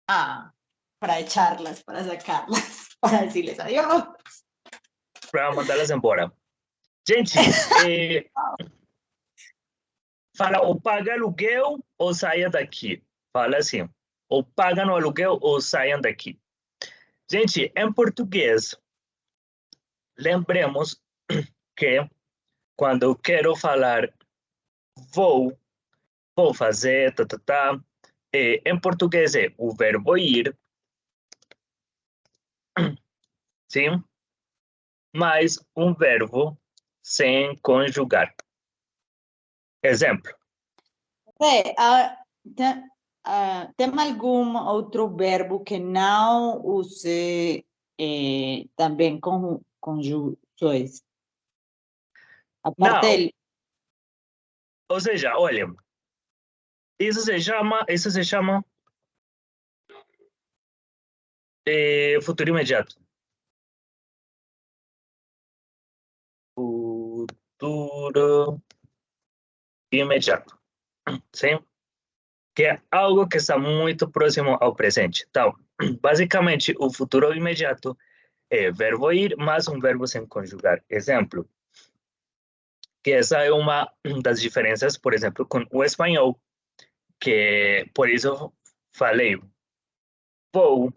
para echarlas, para sacarlas, para decirles adiós. Para mandá-las embora. Gente, fala ou paga aluguel ou saia daqui. Fala assim, ou paga no aluguel ou saiam daqui. Gente, em português, lembremos que quando eu quero falar vou fazer, em português é o verbo ir, sim? Mais um verbo sem conjugar. Exemplo. Tem algum outro verbo que não use também conjunções? Não. Ou seja, olha, isso se chama futuro imediato. Futuro imediato. Sim? Que é algo que está muito próximo ao presente. Então, basicamente, o futuro imediato é verbo ir mais um verbo sem conjugar. Exemplo. Que essa é uma das diferenças, por exemplo, com o espanhol, que por isso falei, vou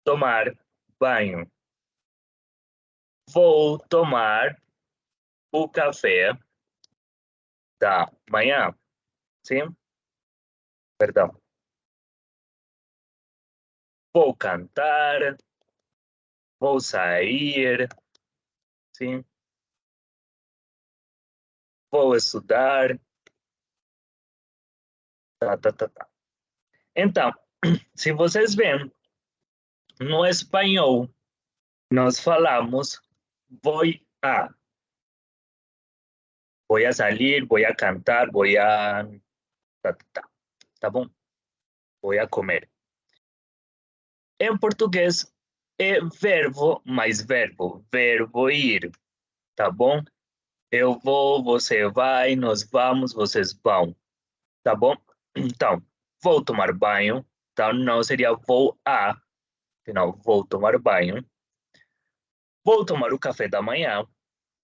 tomar banho. Vou tomar o café da manhã. Sim? Perdão. Vou cantar. Vou sair. Sim? Vou estudar. Tá. Então, se vocês veem, no espanhol, nós falamos vou a. Vou a sair, vou a cantar, vou a... Tá bom? Vou a comer. Em português, é verbo mais verbo. Verbo ir. Tá bom? Eu vou, você vai, nós vamos, vocês vão. Tá bom? Então, vou tomar banho. Então, não seria vou a. Não, vou tomar banho. Vou tomar o café da manhã.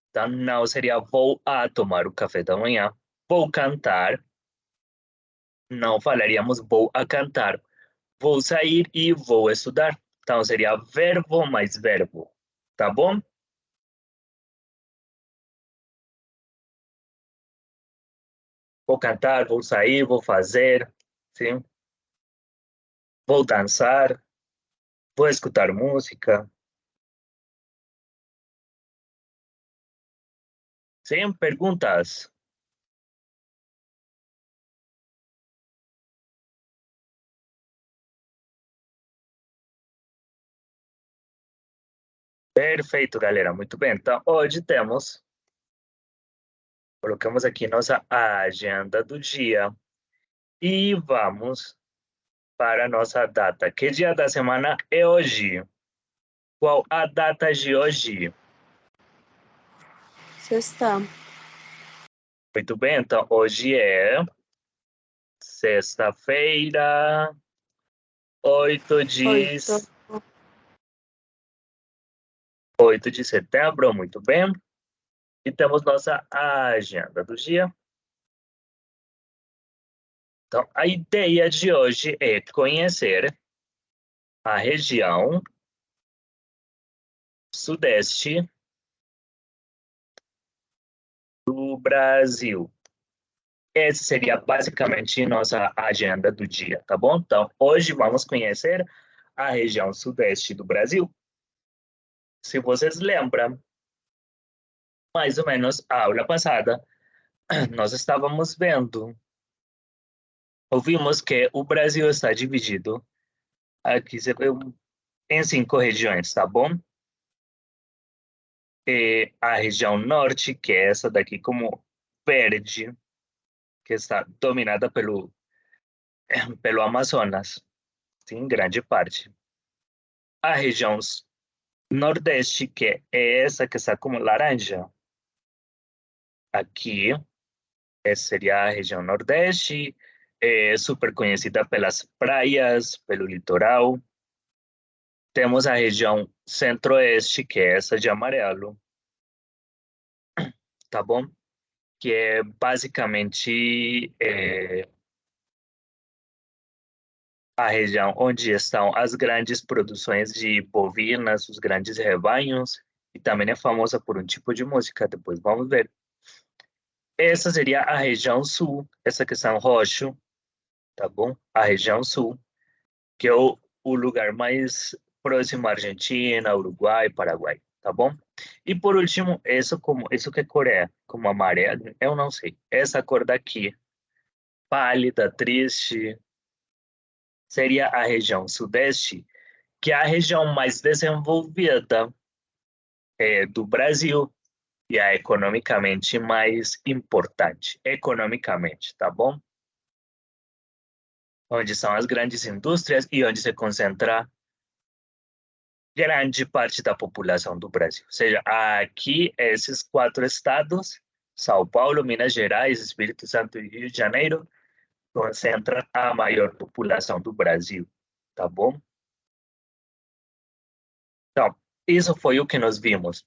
Então, não seria vou a tomar o café da manhã. Vou cantar. Não falaríamos vou a cantar. Vou sair e vou estudar. Então, seria verbo mais verbo. Tá bom? Vou cantar, vou sair, vou fazer. Sim? Vou dançar. Vou escutar música. Sim? Perguntas? Perfeito, galera. Muito bem. Então, hoje temos... Colocamos aqui nossa agenda do dia. E vamos para a nossa data. Que dia da semana é hoje? Qual a data de hoje? Sexta. Muito bem. Então, hoje é... sexta-feira, 8 de setembro, muito bem. E temos nossa agenda do dia. Então, a ideia de hoje é conhecer a região sudeste do Brasil. Essa seria basicamente nossa agenda do dia, tá bom? Então, hoje vamos conhecer a região sudeste do Brasil. Se vocês lembram, mais ou menos a aula passada, nós estávamos vendo, ouvimos que o Brasil está dividido aqui em 5 regiões, tá bom? E a região norte, que é essa daqui como verde, que está dominada pelo Amazonas, em grande parte. A região nordeste, que é essa que está como laranja, aqui, essa seria a região nordeste, é super conhecida pelas praias, pelo litoral. Temos a região centro-oeste, que é essa de amarelo, tá bom? Que é basicamente a região onde estão as grandes produções de bovinas, os grandes rebanhos, e também é famosa por um tipo de música, depois vamos ver. Essa seria a região sul, essa que são roxo, tá bom? A região sul, que é o lugar mais próximo à Argentina, Uruguai, Paraguai, tá bom? E por último, isso que é Coreia, como amarelo, eu não sei. Essa cor daqui, pálida, triste, seria a região sudeste, que é a região mais desenvolvida do Brasil e é economicamente mais importante, economicamente, tá bom? Onde são as grandes indústrias e onde se concentra grande parte da população do Brasil. Ou seja, aqui, esses 4 estados, São Paulo, Minas Gerais, Espírito Santo e Rio de Janeiro, concentram a maior população do Brasil, tá bom? Então, isso foi o que nós vimos.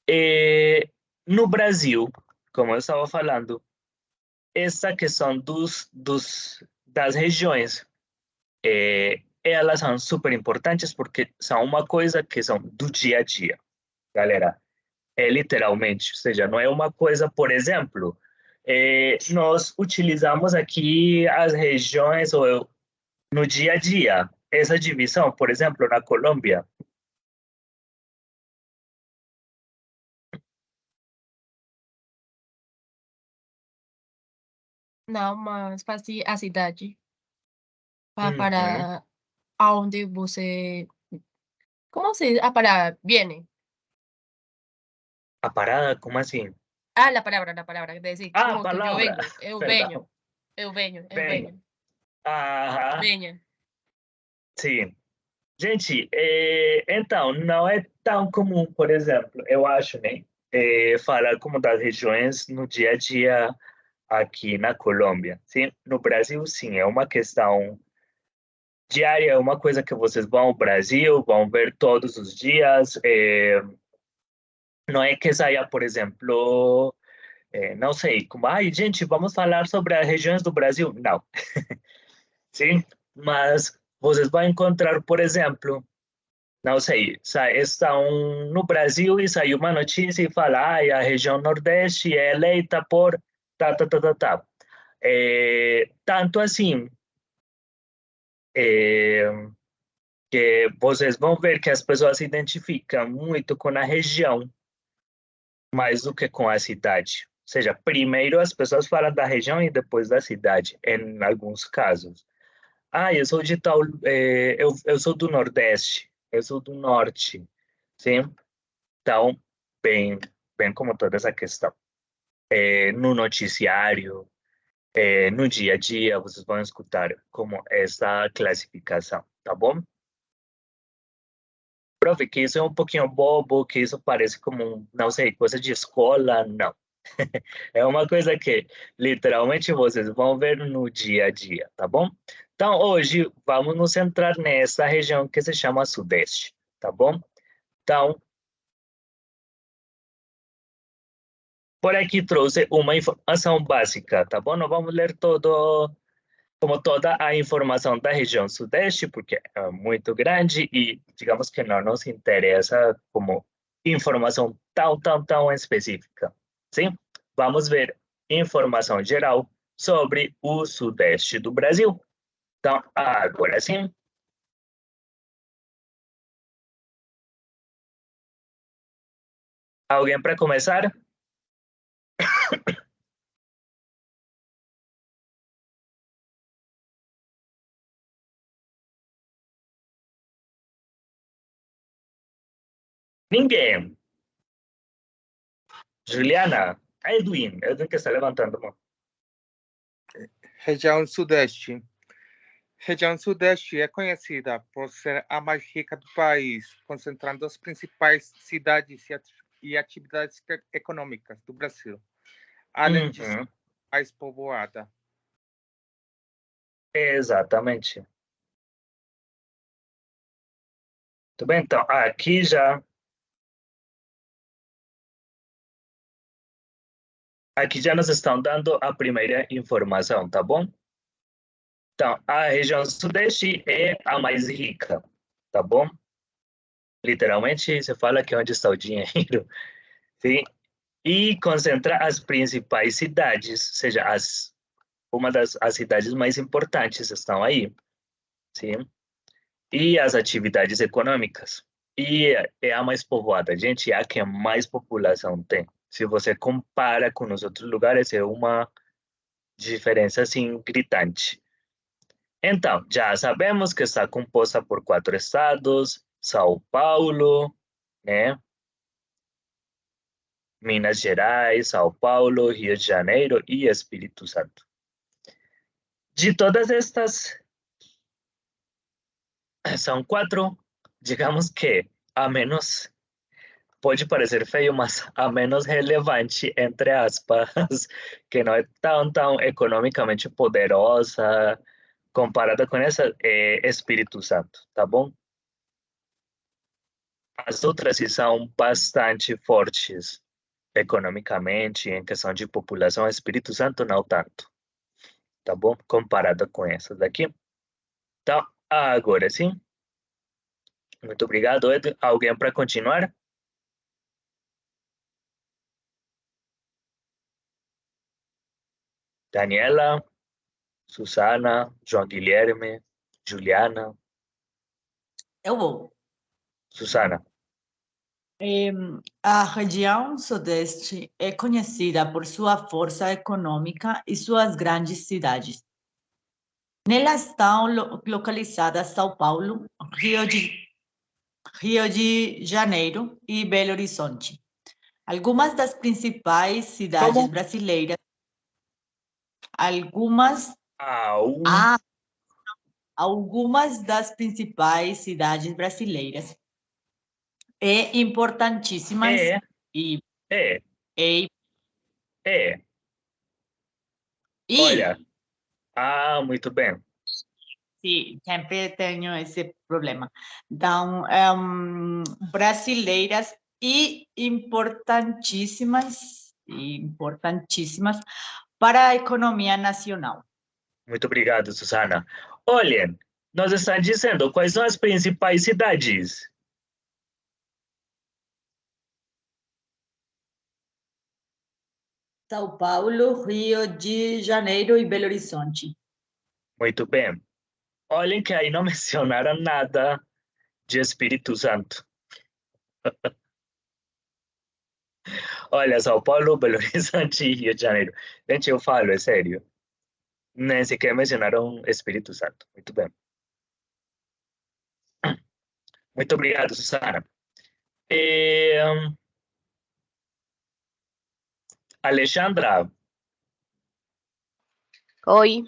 E, no Brasil, como eu estava falando, essa questão das regiões, elas são super importantes porque são uma coisa que são do dia a dia, galera. É literalmente, ou seja, não é uma coisa, por exemplo, nós utilizamos aqui as regiões ou no dia a dia, essa divisão, por exemplo, na Colômbia. Não, mas fazia a cidade Uhum. para aonde você. Como se. Ah, para. Viene. A parada, como assim? Ah, la palabra, quer dizer, Ah, a como que eu palavra, venho, eu venho, perdão. eu venho, eu Bem, venho, aham, venha. sim. Gente, então, não é tão comum, por exemplo, eu acho, né? Falar como das regiões no dia a dia aqui na Colômbia. Sim, no Brasil, sim, é uma questão diária, é uma coisa que vocês vão ao Brasil, vão ver todos os dias. Não é que saia, por exemplo, não sei, como, ai, gente, vamos falar sobre as regiões do Brasil. Não, sim, mas vocês vão encontrar, por exemplo, não sei, estão no Brasil e saiu uma notícia e fala, ai, a região Nordeste é eleita por tá, tá, tá, tá, tá. Tanto assim, é, que vocês vão ver que as pessoas se identificam muito com a região mais do que com a cidade. Ou seja, primeiro as pessoas falam da região e depois da cidade, em alguns casos. Ah, eu sou de tal, eu sou do Nordeste, eu sou do Norte, sim? Então, bem, bem como toda essa questão. No noticiário, no dia a dia, vocês vão escutar como essa classificação, tá bom? Profe, que isso é um pouquinho bobo, que isso parece como, não sei, coisa de escola, não. É uma coisa que literalmente vocês vão ver no dia a dia, tá bom? Então, hoje vamos nos centrar nessa região que se chama Sudeste, tá bom? Então, por aqui trouxe uma informação básica, tá bom? Não vamos ler como toda a informação da região Sudeste, porque é muito grande e digamos que não nos interessa como informação tão específica. Sim? Vamos ver informação geral sobre o Sudeste do Brasil. Então, agora sim, alguém para começar? Ninguém. Juliana, Edwin que está levantando a mão. Região Sudeste. Região Sudeste é conhecida por ser a mais rica do país, concentrando as principais cidades e atividades econômicas do Brasil, além de ser Uhum. mais povoada. Exatamente. Muito bem, então, aqui já nos estão dando a primeira informação, tá bom? Então, a região sudeste é a mais rica, tá bom? Literalmente, você fala que é onde está o dinheiro, sim? E concentra as principais cidades, ou seja, as cidades mais importantes estão aí, sim? E as atividades econômicas. E é a mais povoada, gente, é a que mais população tem. Se você compara com os outros lugares, é uma diferença, assim, gritante. Então, já sabemos que está composta por 4 estados, São Paulo, né? Minas Gerais, São Paulo, Rio de Janeiro e Espírito Santo. De todas estas, são 4, digamos que a menos, pode parecer feio, mas a menos relevante, entre aspas, que não é tão economicamente poderosa comparada com essa, é Espírito Santo, tá bom? As outras sim são bastante fortes economicamente, em questão de população, Espírito Santo não tanto, tá bom? Comparada com essas daqui. Então, agora sim. Muito obrigado, Ed. Alguém para continuar? Daniela, Susana, João Guilherme, Juliana, Eu vou. Susana. A região sudeste é conhecida por sua força econômica e suas grandes cidades. Nela estão localizadas São Paulo, Rio de Janeiro e Belo Horizonte. Algumas das principais cidades Como? brasileiras. Algumas das principais cidades brasileiras e importantíssimas e Olha, muito bem. sim, sempre tenho esse problema. Então, brasileiras e importantíssimas para a economia nacional. Muito obrigado, Susana. Olhem, nós estamos dizendo quais são as principais cidades. São Paulo, Rio de Janeiro e Belo Horizonte. Muito bem. Olhem que aí não mencionaram nada de Espírito Santo. Olha, São Paulo, Belo Horizonte e Rio de Janeiro. Gente, eu falo, é sério. Nem sequer mencionaram Espírito Santo. Muito bem. Muito obrigado, Susana. Alexandra. Oi.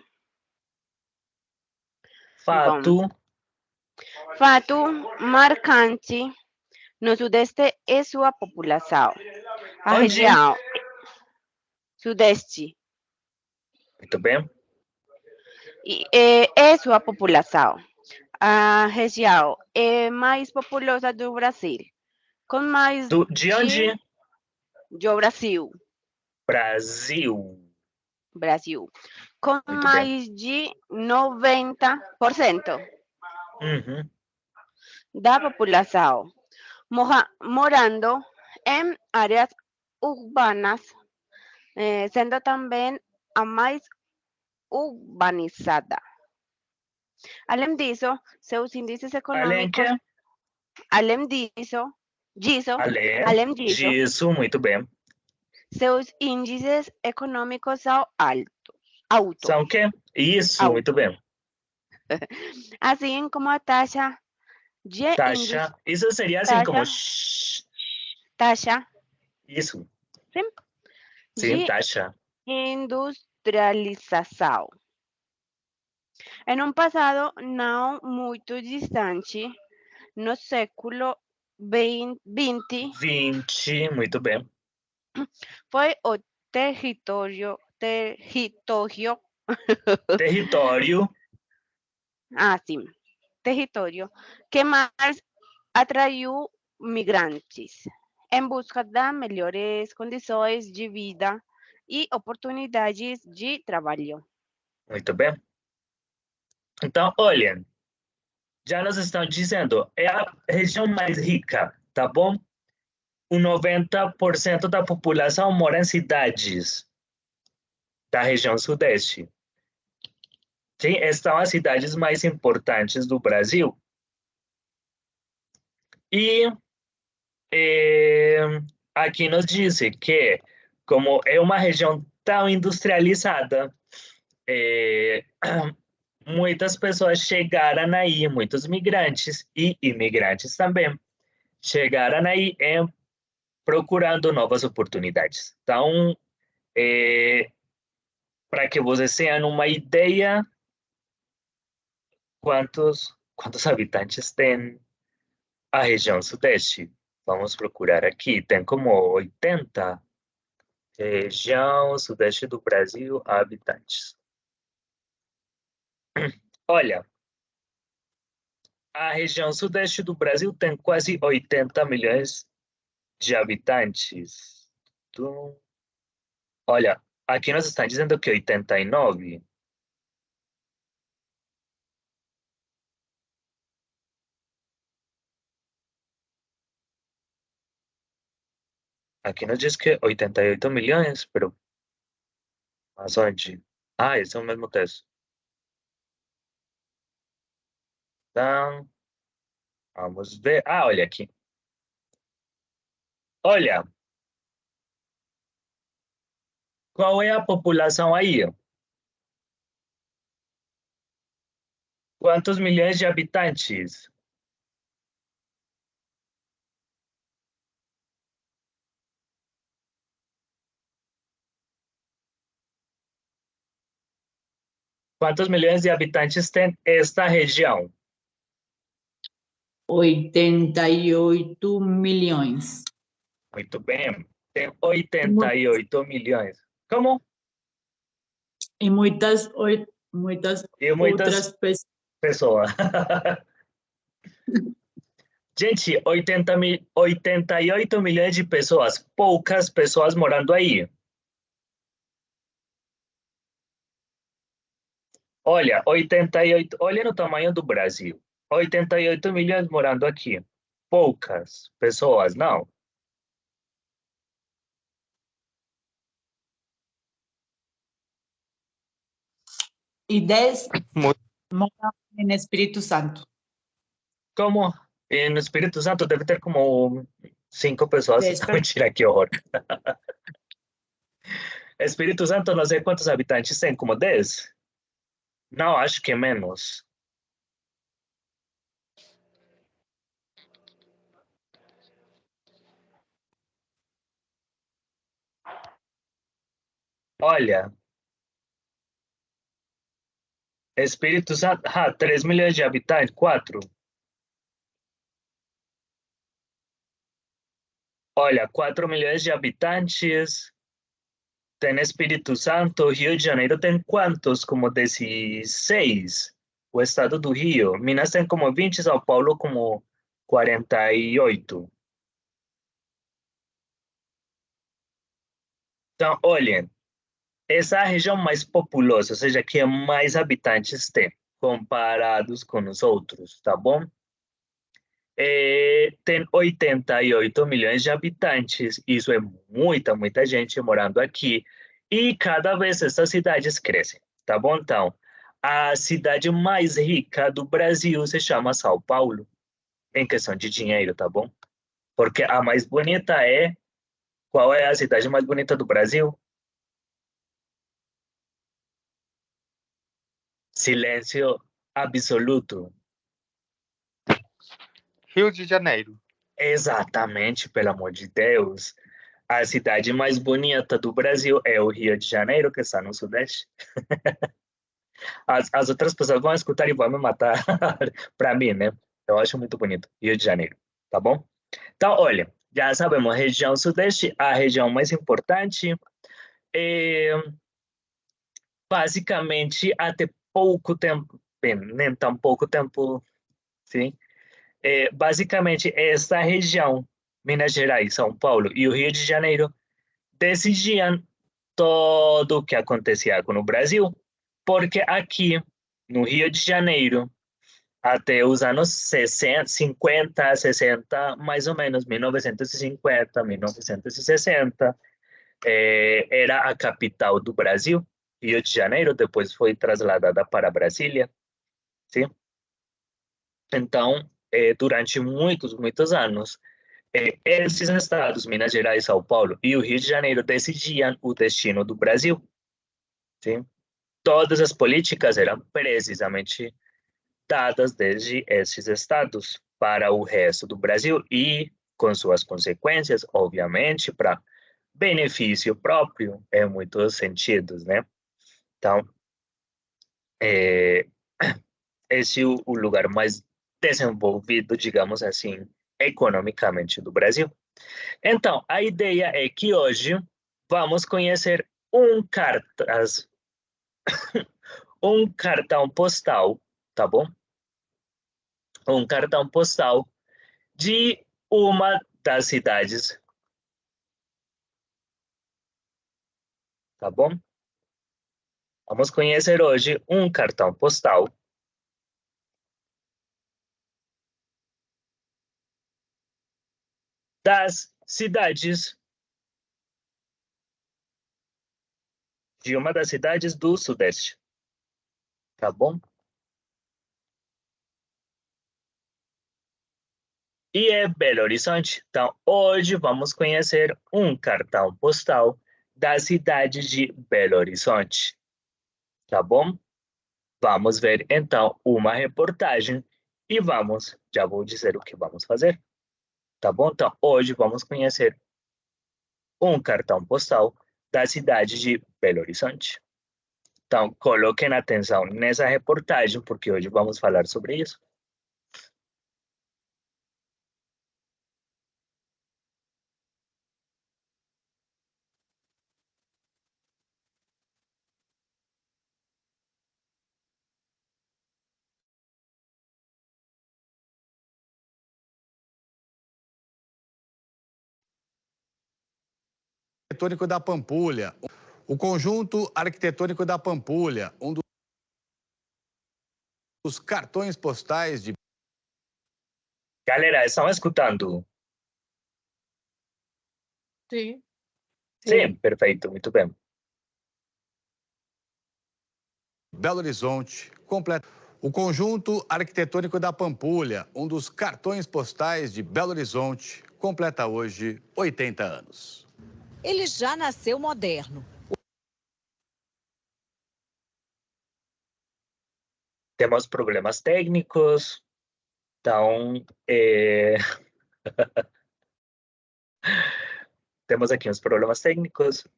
Fato. Fato marcante no sudeste é sua população. A Onde? região sudeste Muito bem. é sua população. A região é mais populosa do Brasil, com mais De onde? do Brasil. Brasil. Com Muito mais de 90% Uhum. da população morando em áreas urbanas, sendo também a mais urbanizada. Além disso, seus índices econômicos. Além disso, muito bem. Seus índices econômicos são altos. São o quê? Isso, muito bem. Assim como a taxa de Taxa. Isso seria assim como... Taxa. Isso. Sim, sim, taxa. Industrialização. Em um passado não muito distante, no século XX, muito bem. Foi o território sim. Território que mais atraiu migrantes em busca de melhores condições de vida e oportunidades de trabalho. Muito bem. Então, olhem, já nos estão dizendo, é a região mais rica, tá bom? O 90% da população mora em cidades da região sudeste. Sim, estão as cidades mais importantes do Brasil. E aqui nos diz que, como é uma região tão industrializada, muitas pessoas chegaram aí, muitos migrantes e imigrantes também, chegaram aí procurando novas oportunidades. Então, para que vocês tenham uma ideia, quantos habitantes tem a região sudeste? Vamos procurar aqui. Tem como 80 região sudeste do Brasil habitantes. Olha, a região sudeste do Brasil tem quase 80 milhões de habitantes. Então, olha, aqui nós está dizendo que 89. Aqui nos diz que 88 milhões, pero... Mas onde? Ah, esse é o mesmo texto. Então, vamos ver. Ah, olha aqui. Olha, qual é a população aí? Quantos milhões de habitantes? Quantos milhões de habitantes tem esta região? 88 milhões. Muito bem. Tem 88 milhões. Como? E muitas E muitas outras pessoas. pessoas. Gente, 88 milhões de pessoas. Poucas pessoas morando aí. Olha, 88. Olha no tamanho do Brasil. 88 milhões morando aqui. Poucas pessoas, não. E 10 Mu- moram em Espírito Santo. Como? E no Espírito Santo deve ter como 5 pessoas. 10 Mentira, que horror. Espírito Santo, não sei quantos habitantes tem, como 10? Não, acho que é menos. Olha, Espírito Santo, 3 milhões de habitantes, 4. Olha, 4 milhões de habitantes, tem Espírito Santo, Rio de Janeiro tem quantos? Como 16. O estado do Rio. Minas tem como 20, São Paulo como 48. Então, olhem, essa é a região mais populosa, ou seja, que mais habitantes tem, comparados com os outros, tá bom? Tem 88 milhões de habitantes, isso é muita, muita gente morando aqui, e cada vez essas cidades crescem, tá bom? Então, a cidade mais rica do Brasil se chama São Paulo, em questão de dinheiro, tá bom? Porque a mais bonita é... Qual é a cidade mais bonita do Brasil? Silêncio absoluto. Rio de Janeiro. Exatamente, pelo amor de Deus. A cidade mais bonita do Brasil é o Rio de Janeiro, que está no Sudeste. As outras pessoas vão escutar e vão me matar para mim, né? Eu acho muito bonito, Rio de Janeiro, tá bom? Então, olha, já sabemos, região Sudeste, a região mais importante. Basicamente, até pouco tempo, bem, nem tão pouco tempo, sim. Basicamente, esta região, Minas Gerais, São Paulo e o Rio de Janeiro, decidiam tudo o que acontecia com o Brasil, porque aqui, no Rio de Janeiro, até os anos 60, 50, 60, mais ou menos, 1950, 1960, era a capital do Brasil. Rio de Janeiro depois foi trasladada para Brasília, sim? Então, durante muitos anos, esses estados, Minas Gerais, São Paulo e o Rio de Janeiro, decidiam o destino do Brasil, sim? Todas as políticas eram precisamente dadas desde esses estados para o resto do Brasil e com suas consequências, obviamente, para benefício próprio em muitos sentidos, né? Então, esse é o lugar mais desenvolvido, digamos assim, economicamente do Brasil. Então, a ideia é que hoje vamos conhecer um cartão postal, tá bom? Um cartão postal de uma das cidades, tá bom? Vamos conhecer hoje um cartão postal das cidades, de uma das cidades do Sudeste, tá bom? E é Belo Horizonte. Então, hoje vamos conhecer um cartão postal da cidade de Belo Horizonte, tá bom? Vamos ver, então, uma reportagem e já vou dizer o que vamos fazer, tá bom? Então, hoje vamos conhecer um cartão postal da cidade de Belo Horizonte. Então, coloquem atenção nessa reportagem, porque hoje vamos falar sobre isso. Arquitetônico da Pampulha. O conjunto arquitetônico da Pampulha, um dos cartões postais de... Galera, estão escutando? Sim. Sim, perfeito, muito bem. Belo Horizonte, completo. O conjunto arquitetônico da Pampulha, um dos cartões postais de Belo Horizonte, completa hoje 80 anos. Ele já nasceu moderno. Temos problemas técnicos, então temos aqui uns problemas técnicos.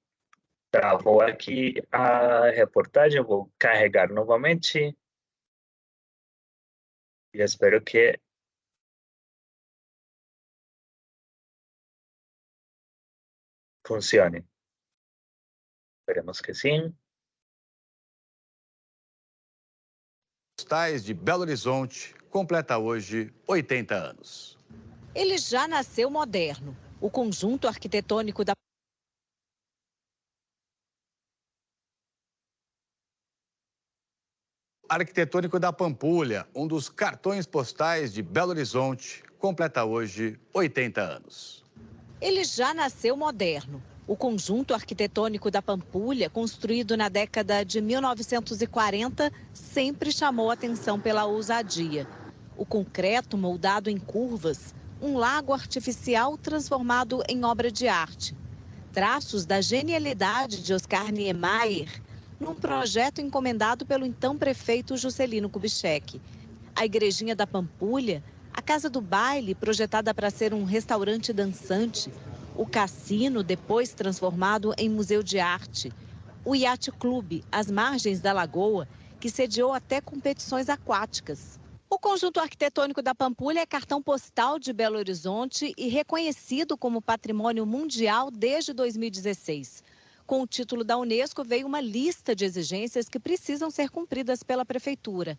Travou aqui a reportagem, vou carregar novamente. E espero que funcione. Esperemos que sim. Postais de Belo Horizonte, completa hoje 80 anos. Ele já nasceu moderno. O conjunto arquitetônico da Arquitetônico da Pampulha, um dos cartões postais de Belo Horizonte, completa hoje 80 anos. Ele já nasceu moderno. O conjunto arquitetônico da Pampulha, construído na década de 1940, sempre chamou atenção pela ousadia. O concreto moldado em curvas, um lago artificial transformado em obra de arte. Traços da genialidade de Oscar Niemeyer, num projeto encomendado pelo então prefeito Juscelino Kubitschek. A Igrejinha da Pampulha, a Casa do Baile, projetada para ser um restaurante dançante, o cassino, depois transformado em museu de arte, o Yacht Clube, às margens da lagoa, que sediou até competições aquáticas. O conjunto arquitetônico da Pampulha é cartão postal de Belo Horizonte e reconhecido como patrimônio mundial desde 2016. Com o título da Unesco, veio uma lista de exigências que precisam ser cumpridas pela Prefeitura.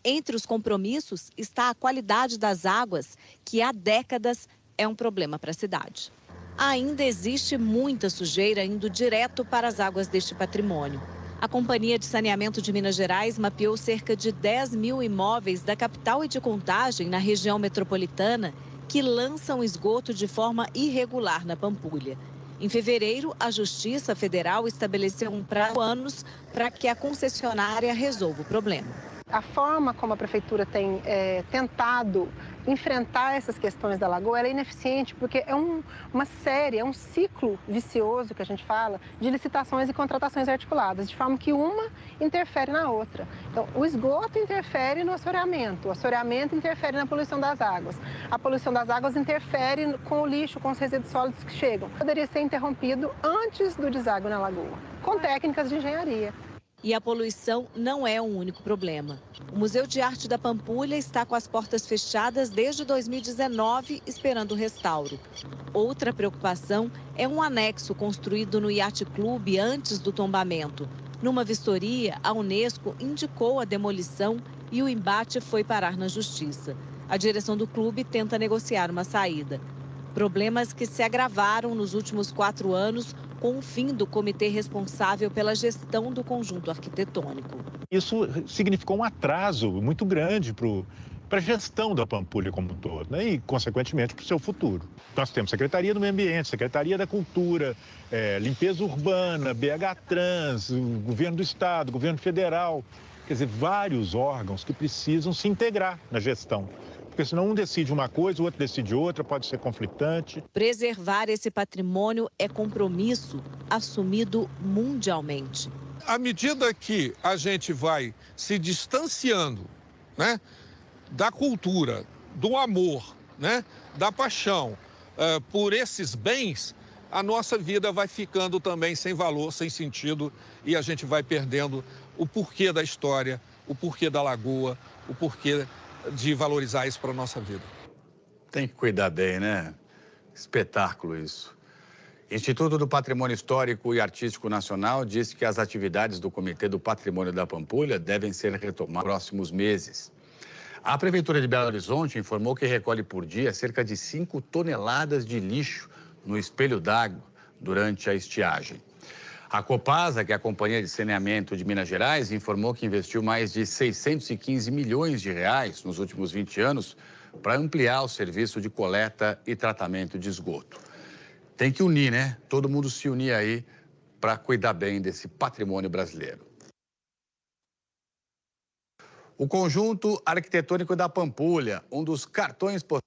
Entre os compromissos está a qualidade das águas, que há décadas é um problema para a cidade. Ainda existe muita sujeira indo direto para as águas deste patrimônio. A Companhia de Saneamento de Minas Gerais mapeou cerca de 10 mil imóveis da capital e de Contagem, na região metropolitana, que lançam esgoto de forma irregular na Pampulha. Em fevereiro, a Justiça Federal estabeleceu um prazo de anos para que a concessionária resolva o problema. A forma como a prefeitura tem tentado enfrentar essas questões da lagoa ela é ineficiente, porque é uma série, é um ciclo vicioso que a gente fala, de licitações e contratações articuladas, de forma que uma interfere na outra. Então, o esgoto interfere no assoreamento, o assoreamento interfere na poluição das águas, a poluição das águas interfere com o lixo, com os resíduos sólidos que chegam. Poderia ser interrompido antes do deságue na lagoa, com técnicas de engenharia. E a poluição não é o único problema. O Museu de Arte da Pampulha está com as portas fechadas desde 2019, esperando o restauro. Outra preocupação é um anexo construído no Yacht Club antes do tombamento. Numa vistoria, a Unesco indicou a demolição e o embate foi parar na justiça. A direção do clube tenta negociar uma saída. Problemas que se agravaram nos últimos 4 anos com o fim do comitê responsável pela gestão do conjunto arquitetônico. Isso significou um atraso muito grande para a gestão da Pampulha como um todo, né? E, consequentemente, para o seu futuro. Nós temos Secretaria do Meio Ambiente, Secretaria da Cultura, Limpeza Urbana, BH Trans, o Governo do Estado, Governo Federal. Quer dizer, vários órgãos que precisam se integrar na gestão. Porque senão um decide uma coisa, o outro decide outra, pode ser conflitante. Preservar esse patrimônio é compromisso assumido mundialmente. À medida que a gente vai se distanciando, né, da cultura, do amor, né, da paixão por esses bens, a nossa vida vai ficando também sem valor, sem sentido, e a gente vai perdendo o porquê da história, o porquê da lagoa, o porquê de valorizar isso para a nossa vida. Tem que cuidar bem, né? Espetáculo isso. Instituto do Patrimônio Histórico e Artístico Nacional diz que as atividades do Comitê do Patrimônio da Pampulha devem ser retomadas nos próximos meses. A Prefeitura de Belo Horizonte informou que recolhe por dia cerca de 5 toneladas de lixo no espelho d'água durante a estiagem. A Copasa, que é a Companhia de Saneamento de Minas Gerais, informou que investiu mais de 615 milhões de reais nos últimos 20 anos para ampliar o serviço de coleta e tratamento de esgoto. Tem que unir, né? Todo mundo se unir aí para cuidar bem desse patrimônio brasileiro. O Conjunto Arquitetônico da Pampulha, um dos cartões postais.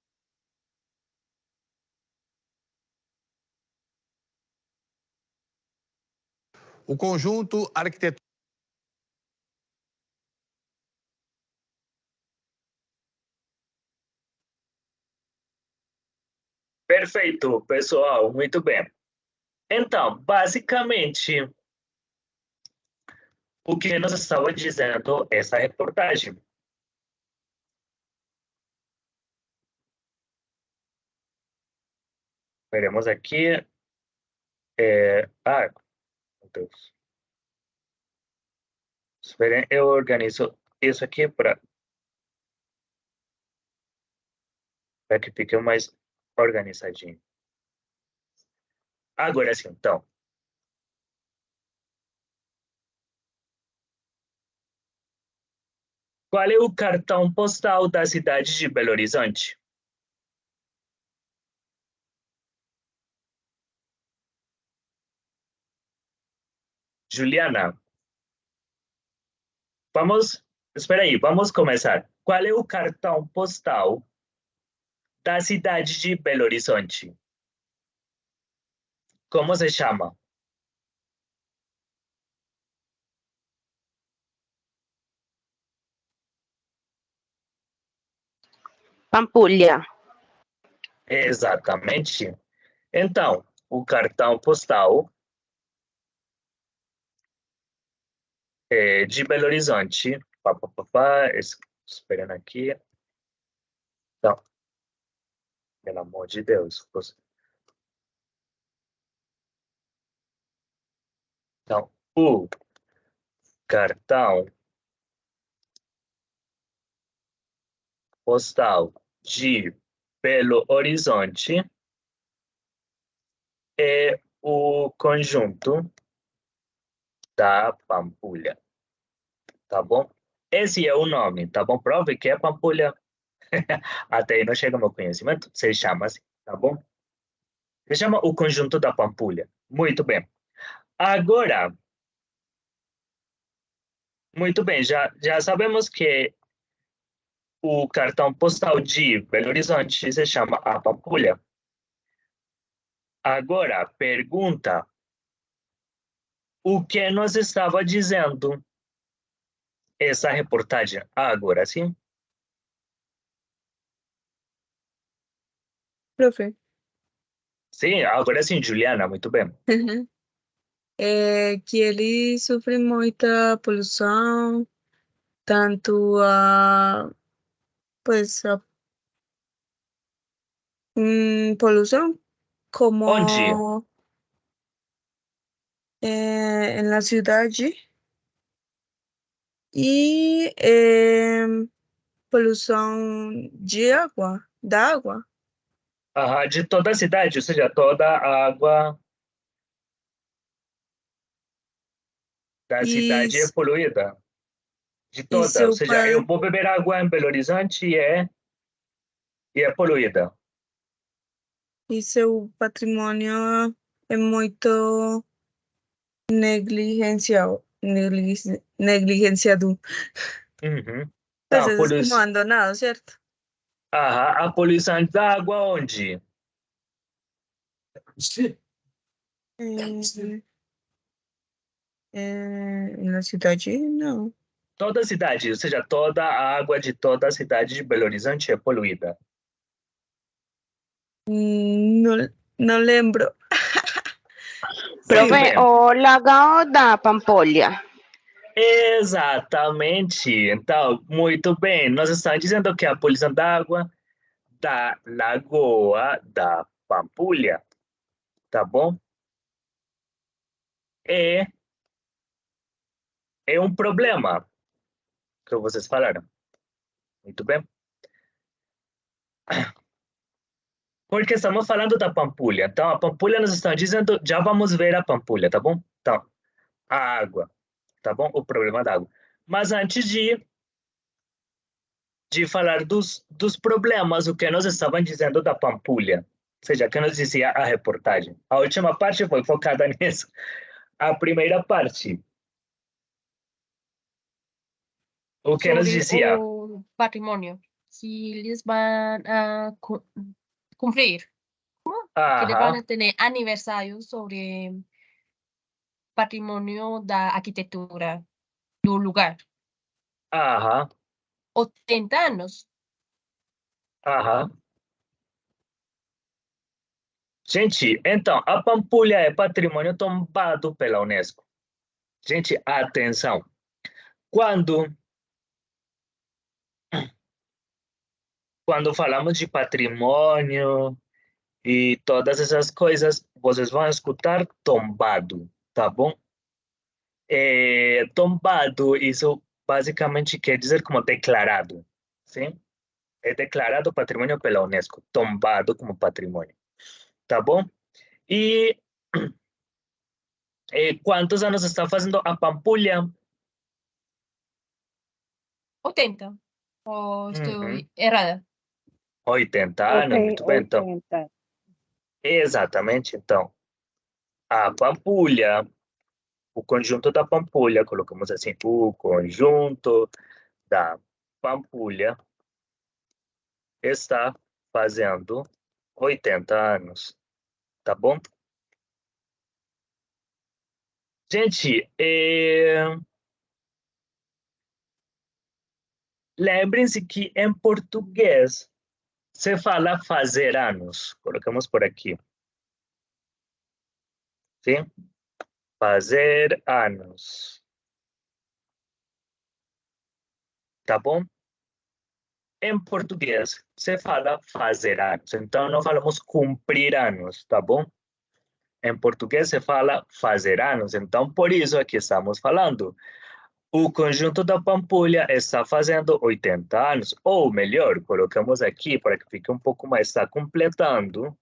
O Conjunto Arquitetônico. Perfeito, pessoal, muito bem. Então, basicamente, o que nos estava dizendo essa reportagem? Veremos aqui. Meu Deus. Esperem, eu organizo isso aqui para que fique mais organizadinho. Agora sim, então. Qual é o cartão postal da cidade de Belo Horizonte? Juliana. Espera aí, vamos começar. Qual é o cartão postal da cidade de Belo Horizonte? Como se chama? Pampulha. Exatamente. Então, o cartão postal de Belo Horizonte. Esperando aqui. Então, pelo amor de Deus. Então, o cartão postal de Belo Horizonte é o conjunto da Pampulha, tá bom? Esse é o nome, tá bom? Prove que é Pampulha. Até aí não chega ao meu conhecimento, se chama assim, tá bom? Se chama o conjunto da Pampulha. Muito bem. Agora, muito bem, já sabemos que o cartão postal de Belo Horizonte se chama a Pampulha. Agora, pergunta, o que nos estava dizendo essa reportagem? Agora sim? Profe. Sim, agora sim, Juliana, muito bem. Que ele sofre muita poluição, tanto a, pues, a poluição Onde? como en la cidade e poluição de água, da água. De toda a cidade, ou seja, toda a água da E, cidade é poluída. De e toda, ou seu, seja, eu vou beber água em Belo Horizonte e é poluída. e seu patrimônio é muito negligenciado. Uhum. Às Tá, vezes como abandonado, certo? a poluição da água onde? Na cidade, não. Toda a cidade, ou seja, toda a água de toda a cidade de Belo Horizonte é poluída. Não, não lembro. Muito Profe, bem. o lago da Pampulha. Exatamente. Então, muito bem. Nós estamos dizendo que a poluição da água da Lagoa da Pampulha, tá bom? É um problema que vocês falaram. Muito bem. Porque estamos falando da Pampulha. Então, a Pampulha nós estamos dizendo, já vamos ver a Pampulha, tá bom? Então, a água, tá bom? O problema da água. Mas antes de falar dos problemas, o que nós estávamos dizendo da Pampulha, ou seja, o que nos dizia a reportagem. A última parte foi focada nisso. A primeira parte, o que nos sobre dizia? o patrimônio que eles vão cumprir, que eles vão ter aniversário sobre patrimônio da arquitetura do lugar. 80 anos. Gente, então, a Pampulha é patrimônio tombado pela Unesco. Gente, atenção. Quando falamos de patrimônio e todas essas coisas, vocês vão escutar tombado, tá bom? Tombado, isso basicamente quer dizer como declarado, sim? É declarado patrimônio pela Unesco, tombado como patrimônio, tá bom? E quantos anos está fazendo a Pampulha? 80. Ou estou errada? 80 anos, muito bem, então. 80. Exatamente, então. A Pampulha, o conjunto da Pampulha, colocamos assim, o conjunto da Pampulha está fazendo 80 anos, tá bom? Gente, lembrem-se que em português se fala fazer anos, colocamos por aqui. Sim? Fazer anos. Tá bom? Em português, se fala fazer anos. Então, não falamos cumprir anos, tá bom? Em português se fala fazer anos. Então, por isso aqui estamos falando. O conjunto da Pampulha está fazendo 80 anos, ou melhor, colocamos aqui para que fique um pouco mais, está completando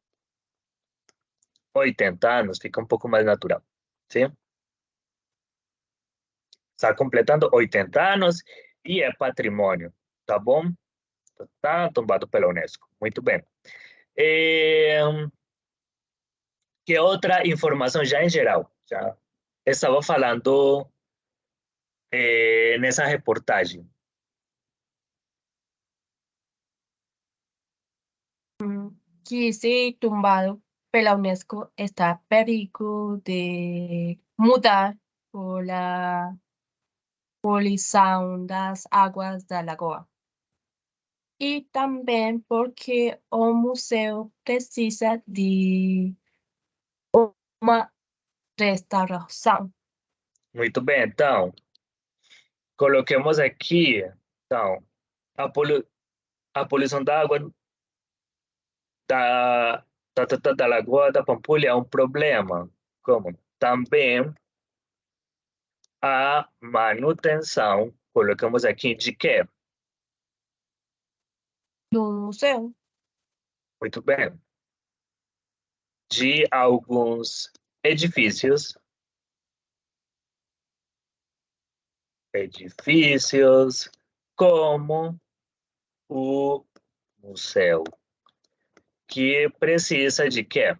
80 anos, fica um pouco mais natural, sim? Está completando 80 anos e é patrimônio, tá bom? Tá tombado pela Unesco, muito bem. Que outra informação já em geral? Já estava falando nessa reportagem. Que esse tombado pela Unesco está a perigo de mudar por la poluição das águas da lagoa. E também porque o museu precisa de uma restauração. Muito bem, então, coloquemos aqui, então, a poluição da água da Lagoa da Pampulha é um problema, como também a manutenção, colocamos aqui de quê? Do museu. Muito bem. De alguns edifícios, como o museu, que precisa de quê?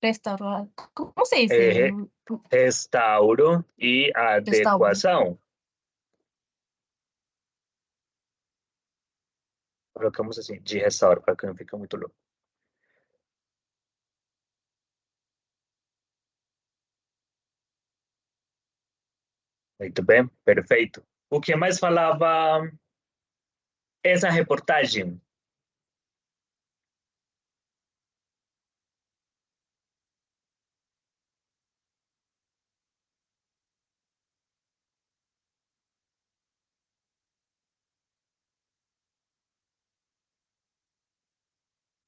Restaurar. Como se dice? Restauro e adequação. Colocamos assim, de restauro, para que não fique muito louco. Muito bem, perfeito. O que mais falava essa reportagem?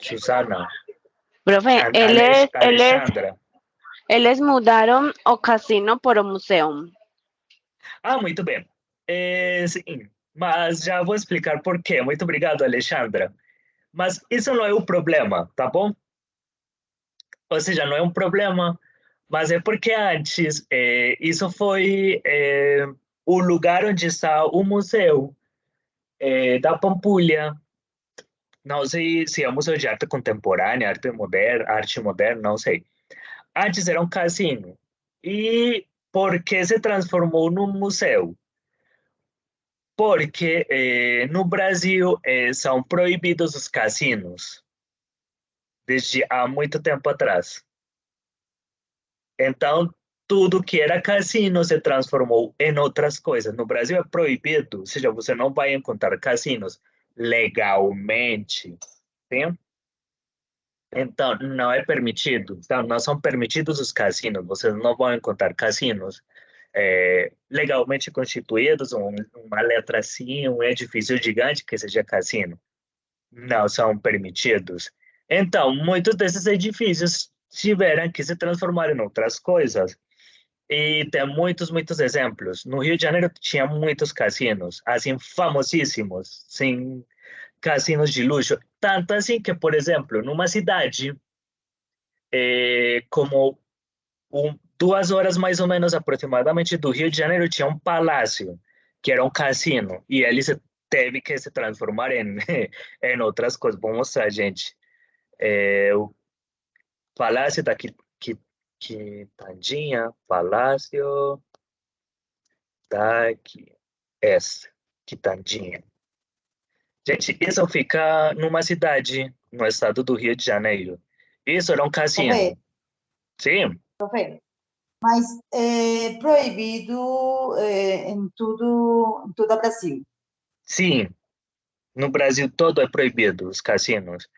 Susana. Profe, Alexandra. eles mudaram o cassino para o museu. Ah, muito bem. Sim, mas já vou explicar por quê. Muito obrigado, Alexandra. Mas isso não é o problema, tá bom? Ou seja, não é um problema, mas é porque antes isso foi o lugar onde está o museu da Pampulha. Não sei se é um museu de arte contemporânea, arte moderna, não sei. Antes era um cassino. E por que se transformou num museu? Porque no Brasil são proibidos os cassinos desde há muito tempo atrás. Então, tudo que era cassino se transformou em outras coisas. No Brasil é proibido, ou seja, você não vai encontrar cassinos legalmente, sim? Então, não é permitido. Então, não são permitidos os cassinos. Vocês não vão encontrar cassinos legalmente constituídos, uma letra assim, um edifício gigante que seja cassino. Não são permitidos. Então, muitos desses edifícios tiveram que se transformar em outras coisas. E tem muitos exemplos. No Rio de Janeiro tinha muitos cassinos, assim, famosíssimos, sim, cassinos de luxo. Tanto assim que, por exemplo, numa cidade como 2 horas mais ou menos aproximadamente do Rio de Janeiro, tinha um palácio, que era um cassino, e ele teve que se transformar em outras coisas. Vou mostrar, gente. O Palácio da Quitandinha, Palácio da Quitandinha. Gente, isso fica numa cidade, no estado do Rio de Janeiro. Isso era um cassino. Profe. Sim. Profe, mas é proibido em todo o Brasil. Sim, no Brasil todo é proibido, os cassinos.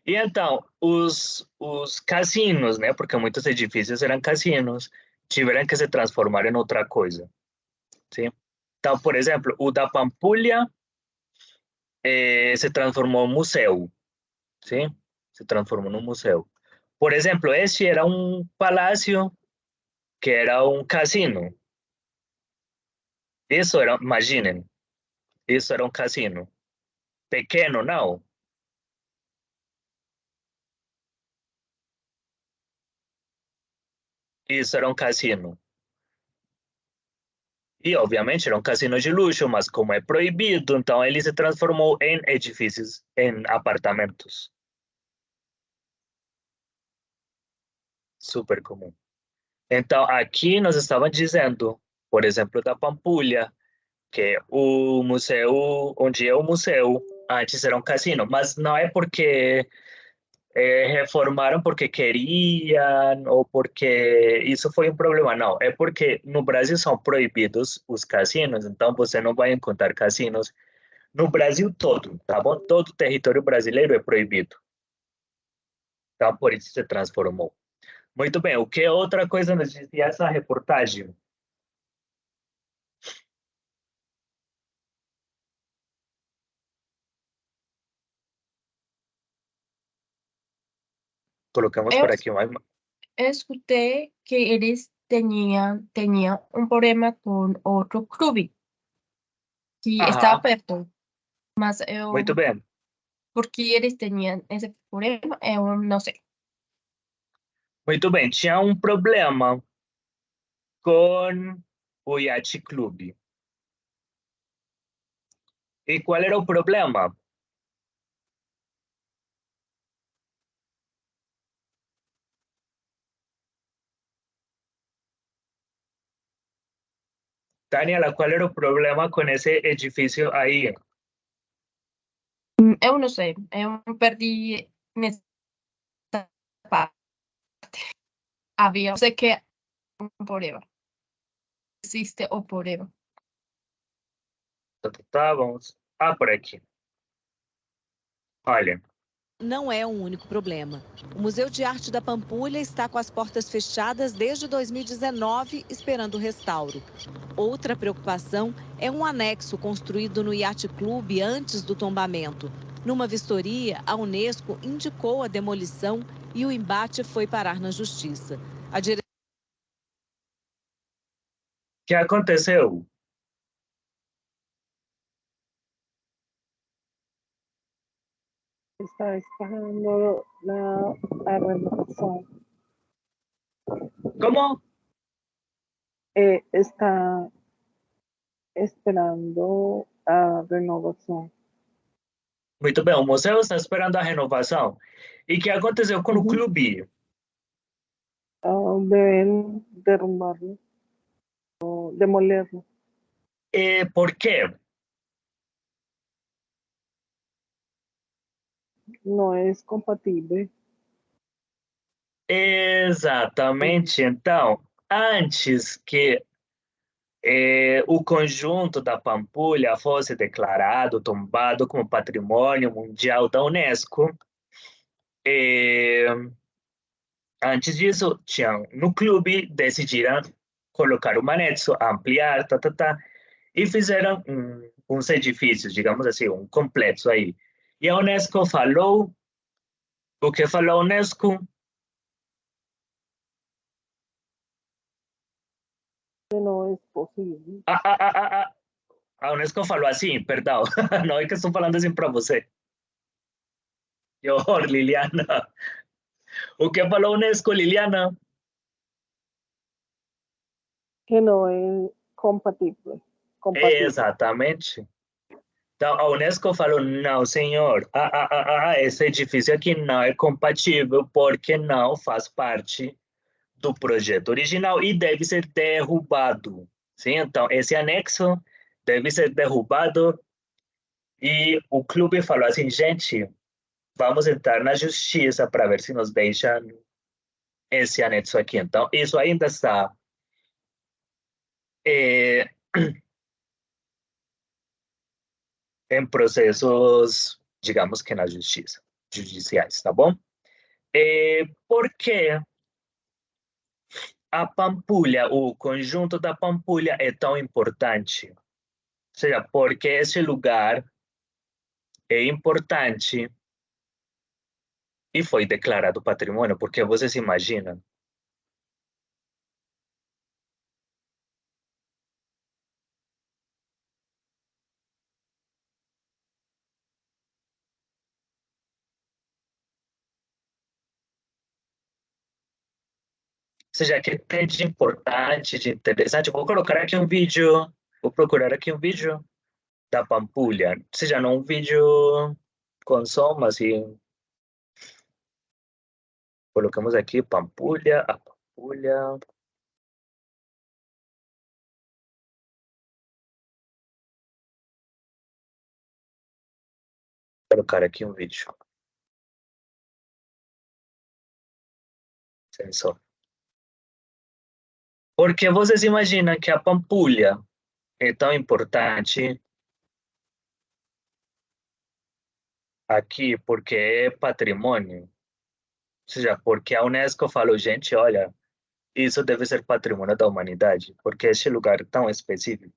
E então, os cassinos, né, porque muitos edifícios eram cassinos, tiveram que se transformar em outra coisa. Sim? Então, por exemplo, o da Pampulha se transformou em museu. Sim? Se transformou num museu. Por exemplo, este era um palácio que era um cassino. Isso era, imaginem, isso era um cassino. Pequeno, não. Isso era um cassino. E, obviamente, era um cassino de luxo, mas como é proibido, então ele se transformou em edifícios, em apartamentos. Super comum. Então, aqui nós estávamos dizendo, por exemplo, da Pampulha, que o museu, onde é o museu, antes era um cassino, mas não é porque reformaram porque queriam ou porque isso foi um problema, não. É porque no Brasil são proibidos os cassinos, então você não vai encontrar cassinos no Brasil todo, tá bom? Todo o território brasileiro é proibido. Então, por isso se transformou. Muito bem, o que outra coisa nos dizia essa reportagem? Colocamos Eu por aqui mais. escutei que eles tinham um problema com outro clube que estava Aham, perto, mas muito bem. por que eles tinham esse problema, eu não sei. Muito bem, tinha um problema com o Yacht Club. E qual era o problema? Daniela, qual era o problema com esse edifício aí? Eu não sei, eu perdi nessa parte. Havia, eu sei que é um problema. Existe o problema. Tá, vamos. Por aqui. Olha, Não é o único problema. O Museu de Arte da Pampulha está com as portas fechadas desde 2019, esperando o restauro. Outra preocupação é um anexo construído no Yacht Club antes do tombamento. Numa vistoria, a Unesco indicou a demolição e o embate foi parar na justiça. A o que aconteceu? Está esperando a renovação. Como? Está esperando a renovação. Muito bem, o museu está esperando a renovação. E o que aconteceu com o clube? Deben derrumbarlo, demolerlo. E por quê? No es compatible. Exatamente. Então, antes que o conjunto da Pampulha fosse declarado, tombado como Patrimônio Mundial da Unesco, antes disso, no clube, decidiram colocar um anexo, ampliar, e fizeram uns edifícios, digamos assim, um complexo aí. E a Unesco falou, o que falou a Unesco? No es posible. A Unesco falou assim, perdão, não é que estou falando assim para você. Que horror, Liliana. O que falou a Unesco, Liliana? Que no es compatible. Exatamente. Então, a Unesco falou, não, senhor, esse edifício aqui não é compatível porque não faz parte do projeto original e deve ser derrubado. Sim? Então, esse anexo deve ser derrubado e o clube falou assim, gente, vamos entrar na justiça para ver se nos deixam esse anexo aqui. Então, isso ainda está em processos, digamos que na justiça, judiciais, tá bom? Por que a Pampulha, o conjunto da Pampulha é tão importante? Ou seja, porque esse lugar é importante e foi declarado patrimônio, porque vocês imaginam, seja, que tem de importante, de interessante. Vou colocar aqui um vídeo, vou procurar aqui um vídeo da Pampulha, seja, não um vídeo com som, assim, colocamos aqui Pampulha, a Pampulha. Vou colocar aqui um vídeo. Sem som. Porque vocês imaginam que a Pampulha é tão importante aqui porque é patrimônio. Ou seja, porque a Unesco falou, gente, olha, isso deve ser patrimônio da humanidade, porque este lugar é tão específico.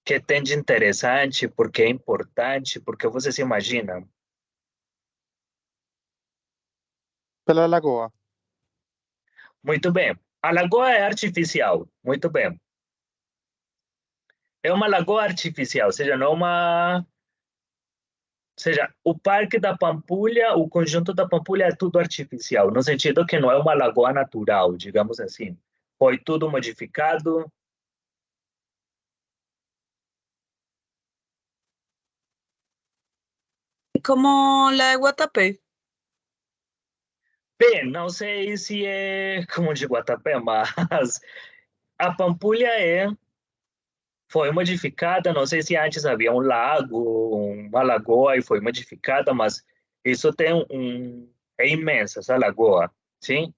Que tem de interessante, porque é importante, porque vocês imaginam. Pela lagoa. Muito bem. A lagoa é artificial. Muito bem. É uma lagoa artificial, ou seja, não uma... Ou seja, o Parque da Pampulha, o conjunto da Pampulha é tudo artificial, no sentido que não é uma lagoa natural, digamos assim. Foi tudo modificado. Como la de Guatapé. Bem, não sei se é como de Guatapé, mas a Pampulha foi modificada. Não sei se antes havia um lago, uma lagoa e foi modificada, mas isso tem é imensa essa lagoa, sim?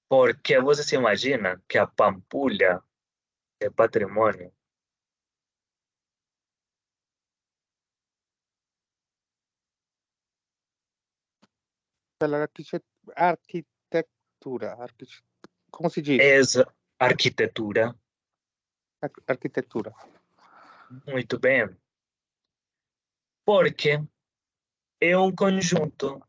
Porque você se imagina que a Pampulha é patrimônio? Pela arquitetura. Como se diz? É arquitetura. Arquitetura. Muito bem. Porque é um conjunto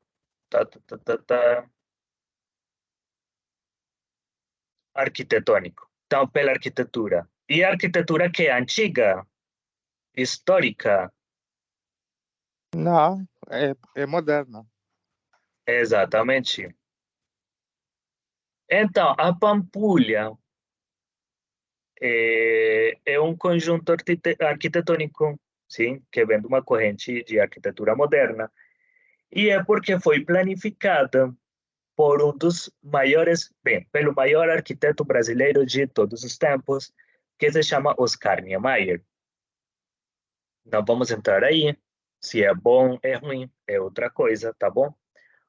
arquitetônico. Então, pela arquitetura. E a arquitetura que é antiga, histórica. Não, é moderna. Exatamente. Então, a Pampulha é um conjunto arquitetônico, sim, que vem de uma corrente de arquitetura moderna. E é porque foi planificada por um dos maiores, bem, pelo maior arquiteto brasileiro de todos os tempos, que se chama Oscar Niemeyer. Não vamos entrar aí, se é bom, é ruim, é outra coisa, tá bom?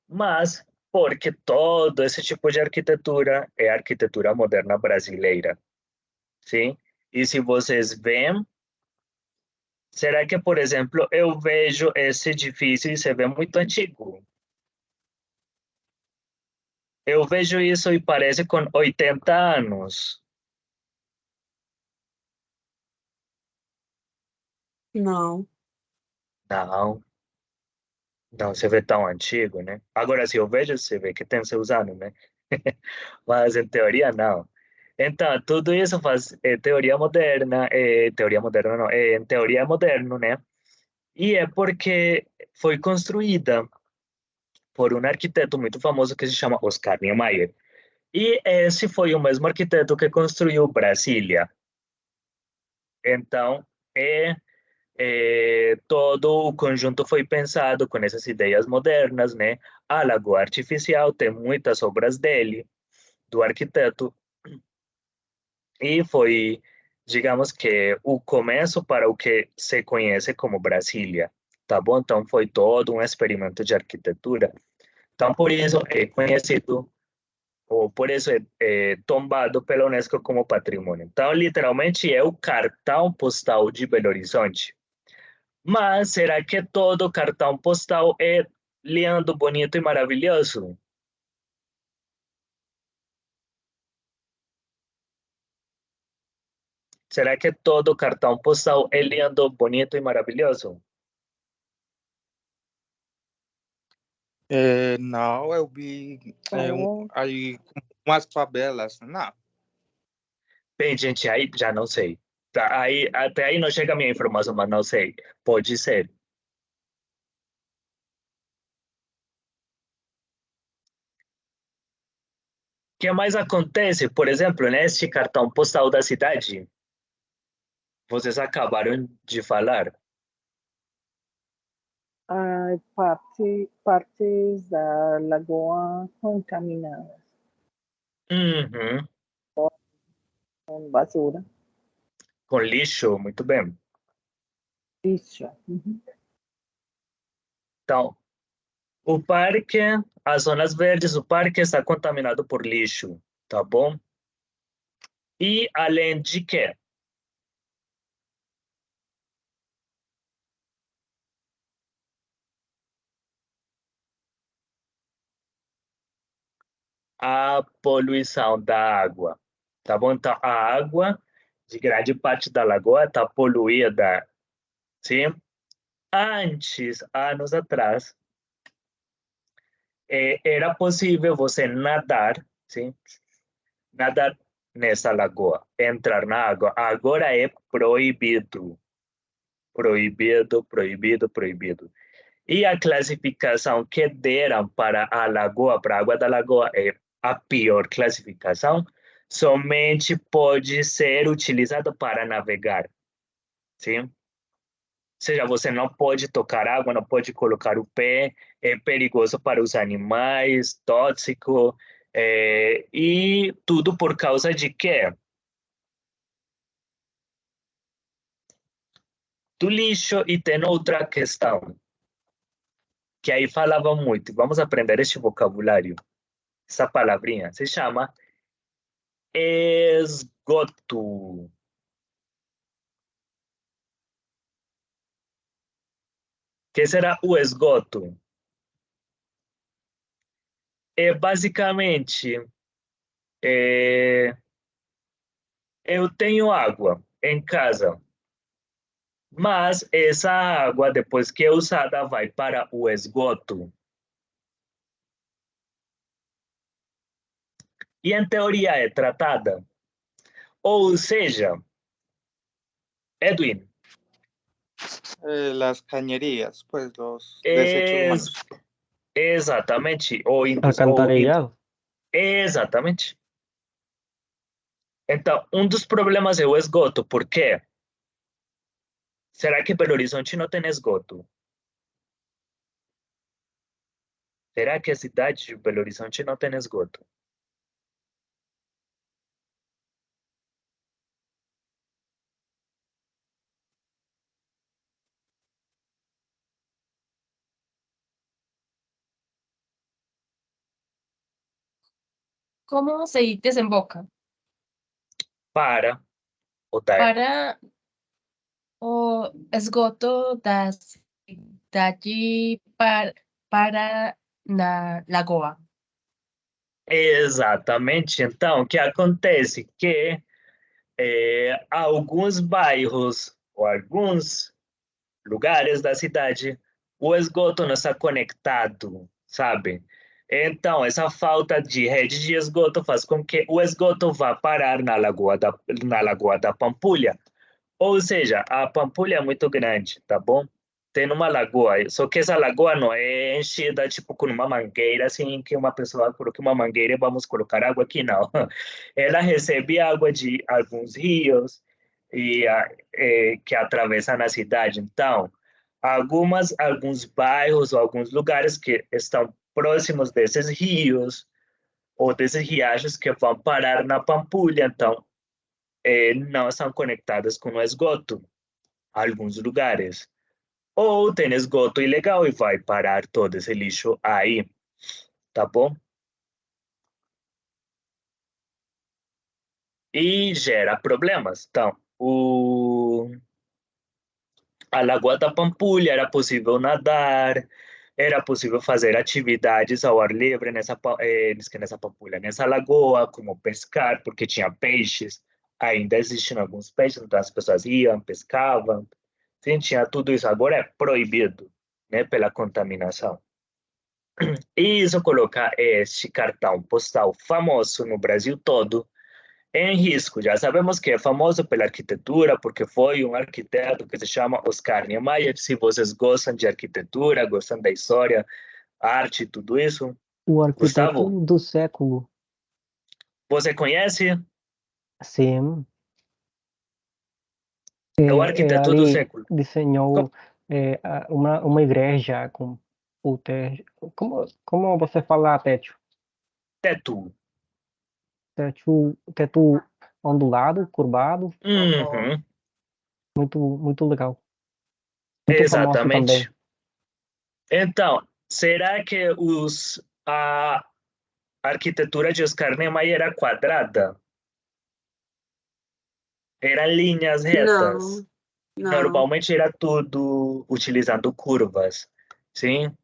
Mas porque todo esse tipo de arquitetura é arquitetura moderna brasileira, sim? E se vocês veem, será que, por exemplo, eu vejo esse edifício e se vê muito antigo? Eu vejo isso e parece com 80 anos. Não. Não, não se vê tão antigo, né? Agora, se eu vejo, você vê que tem seus anos, né? Mas em teoria, não. Então, tudo isso faz teoria moderna não, em teoria é moderno, né? E é porque foi construída por um arquiteto muito famoso que se chama Oscar Niemeyer. E esse foi o mesmo arquiteto que construiu Brasília. Então, todo o conjunto foi pensado com essas ideias modernas, né? A Lagoa Artificial tem muitas obras dele, do arquiteto, e foi, digamos que, o começo para o que se conhece como Brasília, tá bom? Então, foi todo um experimento de arquitetura. Então, por isso é conhecido, ou por isso é tombado pela Unesco como patrimônio. Então, literalmente, é o cartão postal de Belo Horizonte. Mas será que todo cartão postal é lindo, bonito e maravilhoso? Será que todo cartão postal é lindo, bonito e maravilhoso? Não, eu vi aí umas favelas. Não. Bem, gente, aí já não sei. Tá, aí, até aí não chega a minha informação, mas não sei. Pode ser. O que mais acontece? Por exemplo, neste cartão postal da cidade, vocês acabaram de falar. Hay partes da lagoa contaminadas Uhum. con basura. Com lixo, muito bem. Lixo. Então, o parque, as zonas verdes, o parque está contaminado por lixo, tá bom? E além de que, a poluição da água, tá bom? Então, a água de grande parte da lagoa está poluída, sim? Antes, anos atrás, era possível você nadar, sim? Nadar nessa lagoa, entrar na água. Agora é proibido. Proibido, proibido, proibido. E a classificação que deram para a lagoa, para a água da lagoa, é a pior classificação. Somente pode ser utilizada para navegar. Sim? Ou seja, você não pode tocar água, não pode colocar o pé, é perigoso para os animais, tóxico, e tudo por causa de quê? Do lixo. E tem outra questão, que aí falava muito, vamos aprender este vocabulário, essa palavrinha, se chama esgoto. O que será o esgoto? Basicamente, eu tenho água em casa, mas essa água, depois que é usada, vai para o esgoto. E em teoria é tratada. Ou seja, Edwin, Las cañerías, pues los desechos humanos. exatamente. Alcantarillado. Exatamente. Então, um dos problemas é o esgoto. Por quê? Será que Belo Horizonte não tem esgoto? Será que a cidade de Belo Horizonte não tem esgoto? ¿Cómo se desemboca? Para Para o esgoto da cidade para na lagoa. Exatamente. Então, o que acontece? Que alguns bairros ou alguns lugares da cidade, o esgoto não está conectado, sabe? Então, essa falta de rede de esgoto faz com que o esgoto vá parar na Lagoa da Pampulha. Ou seja, a Pampulha é muito grande, tá bom? Tem uma lagoa, só que essa lagoa não é enchida tipo com uma mangueira, assim, que uma pessoa coloca uma mangueira e vamos colocar água aqui, não. Ela recebe água de alguns rios que atravessam a cidade. Então, alguns bairros ou alguns lugares que estão próximos desses rios ou desses riachos que vão parar na Pampulha, então, não são conectadas com o esgoto, alguns lugares. Ou tem esgoto ilegal e vai parar todo esse lixo aí, tá bom? E gera problemas. Então, a Lagoa da Pampulha era possível nadar, era possível fazer atividades ao ar livre nessa Pampulha, nessa lagoa, como pescar, porque tinha peixes, ainda existem alguns peixes, então as pessoas iam, pescavam, sim, tinha tudo isso. Agora é proibido, né, pela contaminação. E isso coloca este cartão postal famoso no Brasil todo em risco. Já sabemos que é famoso pela arquitetura, porque foi um arquiteto que se chama Oscar Niemeyer. Se vocês gostam de arquitetura, gostam da história, arte, tudo isso, O arquiteto Gustavo, do século. você conhece? Sim, É o arquiteto do ali século. desenhou uma igreja com o teto. Como você fala teto? Teto. Teto ondulado, curvado, Uhum, muito legal. Muito famoso também. exatamente. Então, será que a arquitetura de Oscar Niemeyer era quadrada? Eram linhas retas. Não. Normalmente era tudo utilizando curvas, sim?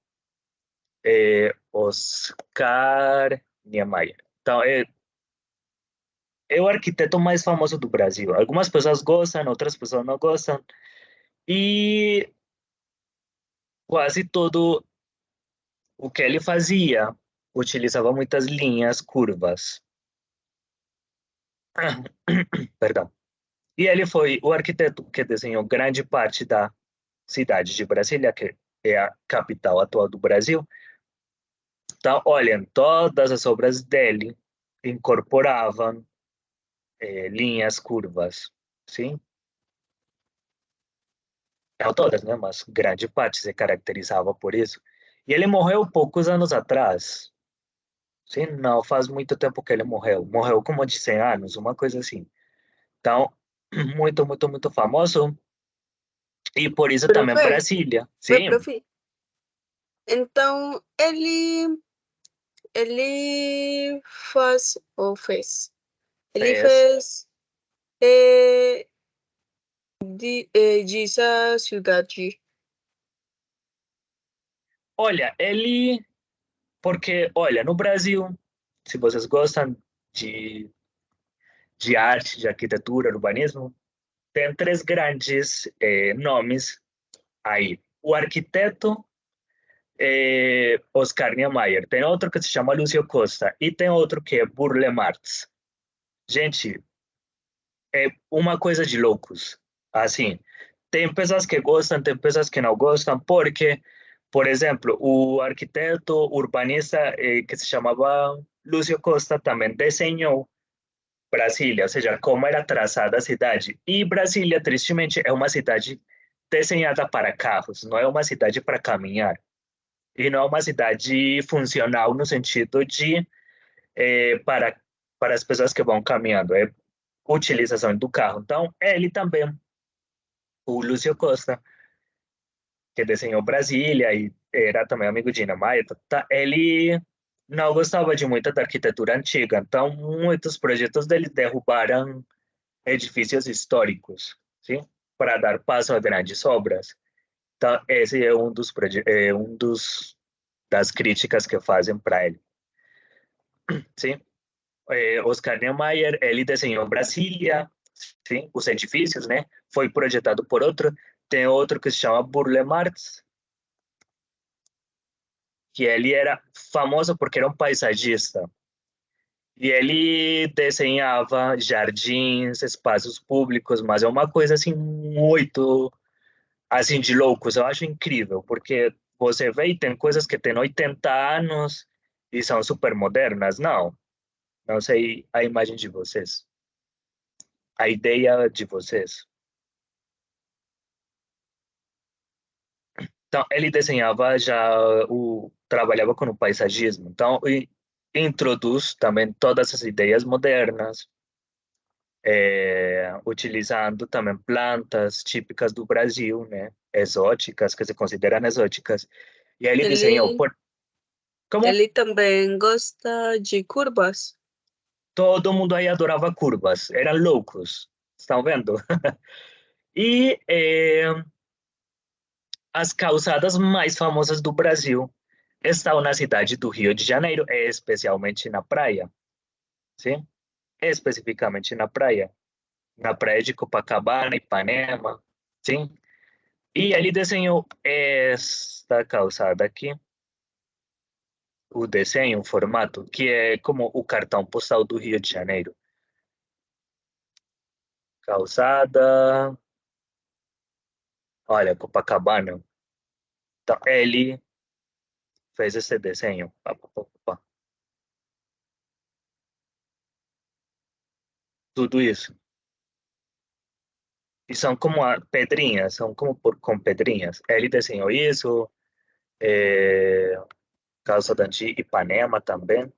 Oscar Niemeyer. Então, é o arquiteto mais famoso do Brasil. Algumas pessoas gostam, outras pessoas não gostam. E quase todo o que ele fazia utilizava muitas linhas curvas. Perdão. E ele foi o arquiteto que desenhou grande parte da cidade de Brasília, que é a capital atual do Brasil. Então, olhem, todas as obras dele incorporavam linhas curvas, sim? Não todas, né? Mas grande parte se caracterizava por isso. E ele morreu poucos anos atrás. Sim, não faz muito tempo que ele morreu. Morreu como de 100 anos, uma coisa assim. Então, muito, muito, muito famoso. E por isso também Profe, Brasília. Sim, profe. Então, ele faz, ou fez, ele fez. fez dessa cidade. Olha, ele... Porque, olha, no Brasil, se vocês gostam de, de arte, de arquitetura, urbanismo, tem três grandes nomes aí. O arquiteto Oscar Niemeyer, tem outro que se chama Lúcio Costa e tem outro que é Burle Marx. Gente, é uma coisa de loucos. Assim, tem pessoas que gostam, tem pessoas que não gostam, porque, por exemplo, o arquiteto urbanista que se chamava Lúcio Costa também desenhou Brasília, ou seja, como era traçada a cidade. E Brasília, tristemente, é uma cidade desenhada para carros, não é uma cidade para caminhar. E não é uma cidade funcional no sentido de para as pessoas que vão caminhando, é utilização do carro. Então, ele também, o Lúcio Costa, que desenhou Brasília e era também amigo de Ina Maia, ele não gostava de muito da arquitetura antiga, então muitos projetos dele derrubaram edifícios históricos, sim, para dar passo a grandes obras. Então, esse é um dos das críticas que fazem para ele, sim. Oscar Niemeyer, ele desenhou Brasília, sim, os edifícios, né? Foi projetado por outro. Tem outro que se chama Burle Marx, que ele era famoso porque era um paisagista. E ele desenhava jardins, espaços públicos, mas é uma coisa assim muito assim de loucos. Eu acho incrível, porque você vê e tem coisas que têm 80 anos e são super modernas. Não sei a imagem de vocês, a ideia de vocês. Então, ele desenhava trabalhava com o paisagismo. Então, introduz também todas as ideias modernas, utilizando também plantas típicas do Brasil, né? Exóticas, que se consideram exóticas. E ele desenhou como Ele também gosta de curvas. todo mundo aí adorava curvas, eram loucos, estão vendo? E as calçadas mais famosas do Brasil estão na cidade do Rio de Janeiro, especialmente na praia, sim? Especificamente na praia de Copacabana, Ipanema, sim? E ele desenhou esta calçada aqui, o desenho, o formato, que é como o cartão postal do Rio de Janeiro. Calçada. Olha, Copacabana. Então, ele fez esse desenho. Pá, pá, pá, pá. Tudo isso. E são como pedrinhas, são como com pedrinhas. Ele desenhou isso. Calça de Ipanema também.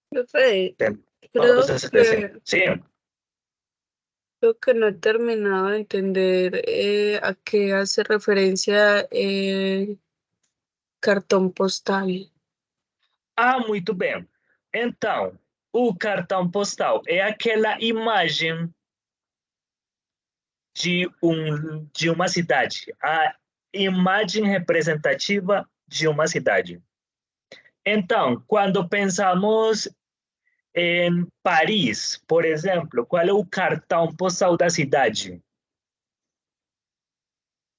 Profe, Tem creo todos esses desenhos. Sim. creo que no he terminado de entender a qué hace referencia cartón postal. Ah, muito bem. Então, o cartão postal é aquela imagem de uma cidade, a imagem representativa de uma cidade. Então, quando pensamos em Paris, por exemplo, qual é o cartão postal da cidade?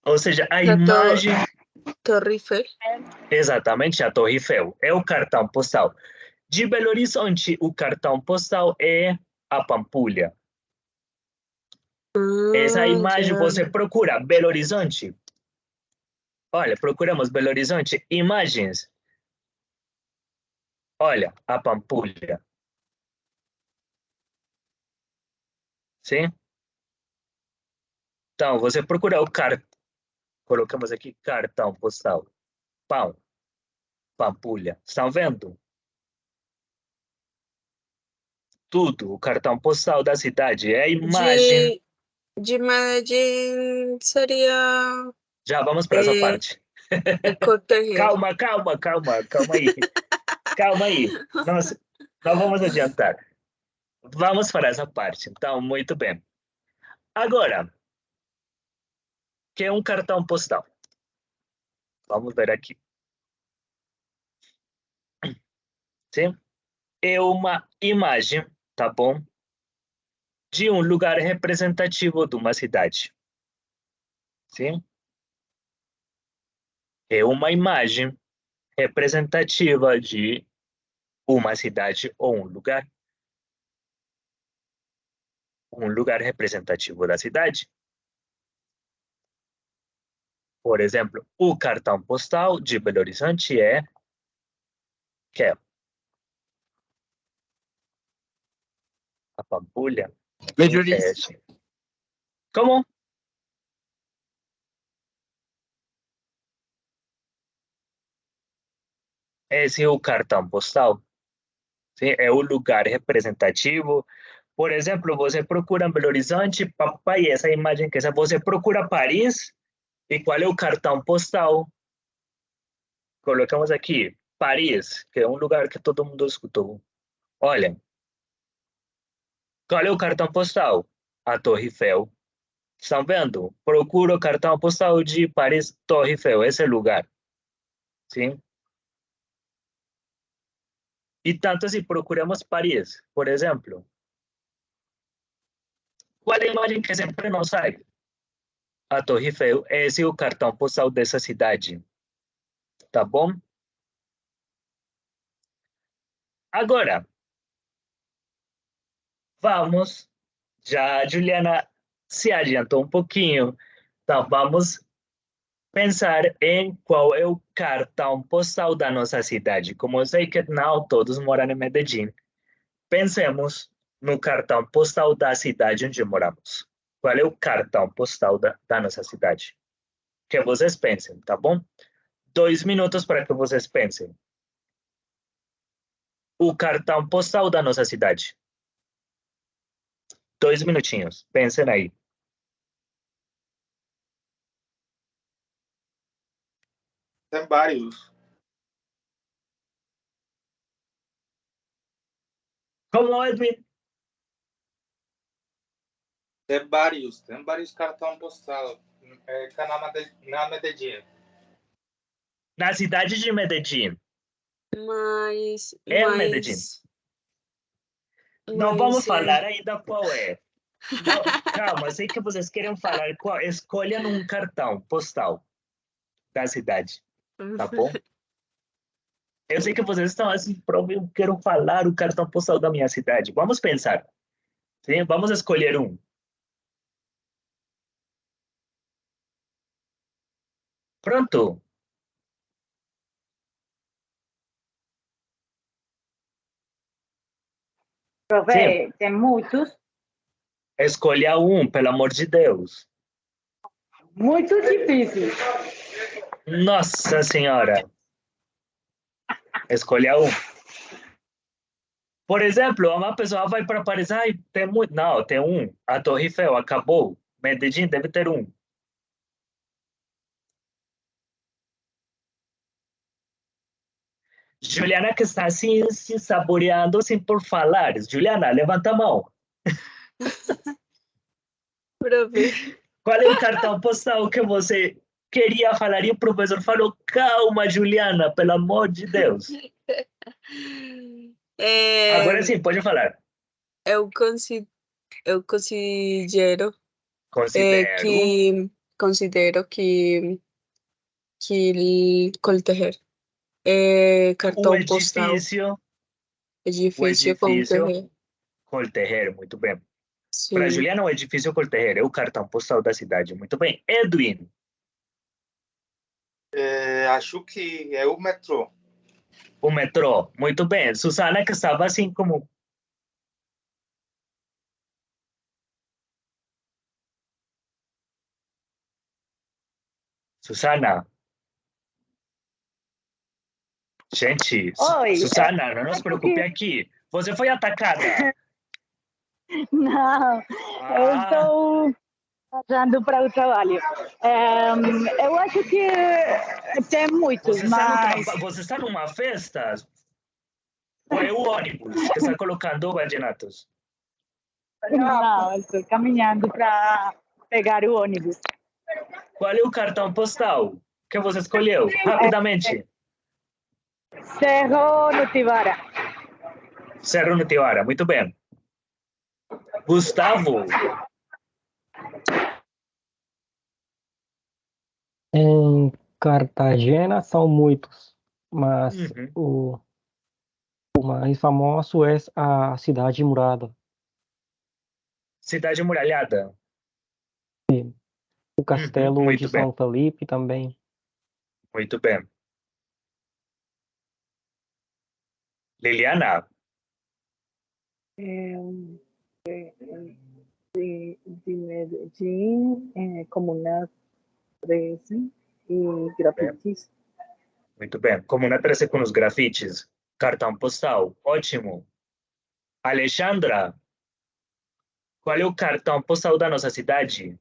Ou seja, a imagem... Torre Eiffel. Exatamente, a Torre Eiffel. É o cartão postal. De Belo Horizonte, o cartão postal é a Pampulha. Essa imagem você procura Belo Horizonte. Olha, procuramos Belo Horizonte, imagens. Olha, a Pampulha. Sim? Então, você procura o cartão. Colocamos aqui cartão postal. Pão. Pampulha. Estão vendo? Tudo. O cartão postal da cidade. É a imagem. De Medellín seria... Já vamos para essa parte. Calma aí. Calma aí. Nós vamos adiantar. Vamos para essa parte. Então, muito bem. Agora, que é um cartão postal? Vamos ver aqui. Sim? É uma imagem, tá bom? De um lugar representativo de uma cidade. Sim? É uma imagem representativa de uma cidade ou um lugar. Um lugar representativo da cidade. Por exemplo, o cartão postal de Belo Horizonte é a Pampulha. Como? Esse é o cartão postal. Sim? É o lugar representativo. Por exemplo, você procura Belo Horizonte, papai, essa imagem que você procura Paris, e qual é o cartão postal? Colocamos aqui, Paris, que é um lugar que todo mundo escutou. Olha, qual é o cartão postal? A Torre Eiffel. Estão vendo? Procura o cartão postal de Paris, Torre Eiffel, esse lugar. Sim? E tanto se procuramos Paris, por exemplo. Qual é a imagem que sempre não sai? A Torre Eiffel, esse é o cartão postal dessa cidade. Tá bom? Agora, vamos. Já a Juliana se adiantou um pouquinho. Então, vamos pensar em qual é o cartão postal da nossa cidade. Como eu sei que não todos moram em Medellín, pensemos no cartão postal da cidade onde moramos. Qual é o cartão postal da nossa cidade? Que vocês pensem, tá bom? 2 minutos para que vocês pensem. O cartão postal da nossa cidade. 2 minutinhos. Pensem aí. Tem vários. Como, Edwin? Tem vários cartões postais na Medellín. Na cidade de Medellín. Mas... É Medellín. Não vamos falar ainda qual é. Não, calma, sei que vocês querem falar. Escolham um cartão postal da cidade, tá bom? Eu sei que vocês estão assim, eu quero falar o cartão postal da minha cidade. Vamos pensar. Sim? Vamos escolher um. Pronto. Profe, tem muitos. Escolha um, pelo amor de Deus. Muito difícil. Nossa Senhora. Escolha um. Por exemplo, uma pessoa vai para Paris, tem muito. Não, tem um. A Torre Eiffel acabou. Medellín deve ter um. Juliana que está assim, se saboreando sem por falar. Juliana, levanta a mão. Profe. Qual é o cartão postal que você queria falar e o professor falou, calma, Juliana, pelo amor de Deus. Agora sim, pode falar. Eu considero que Coltejer cartão postal. Edifício Coltejer. Coltejer, muito bem. Sim. Para Juliana, o edifício Coltejer é o cartão postal da cidade. Muito bem. Edwin. Acho que é o metrô. O metrô, muito bem. Susana, que estava assim como... Susana. Gente, Oi, Susana, não nos preocupe aqui. Você foi atacada. Não, eu estou passando para o trabalho. Eu acho que tem muitos, mas... Você está numa festa? Ou é o ônibus que está colocando vallenatos? Não, estou caminhando para pegar o ônibus. Qual é o cartão postal que você escolheu? Rapidamente. Cerro Notibara. Cerro Notibara, muito bem. Gustavo. Em Cartagena são muitos, mas o mais famoso é a Cidade Murada. Cidade Muralhada. Sim. O Castelo muito de bem. São Felipe também. Muito bem. Liliana. De Medellín, Comuna 13 e grafites. Muito bem. Comuna 13 com os grafites. Cartão postal. Ótimo. Alexandra. Qual é o cartão postal da nossa cidade?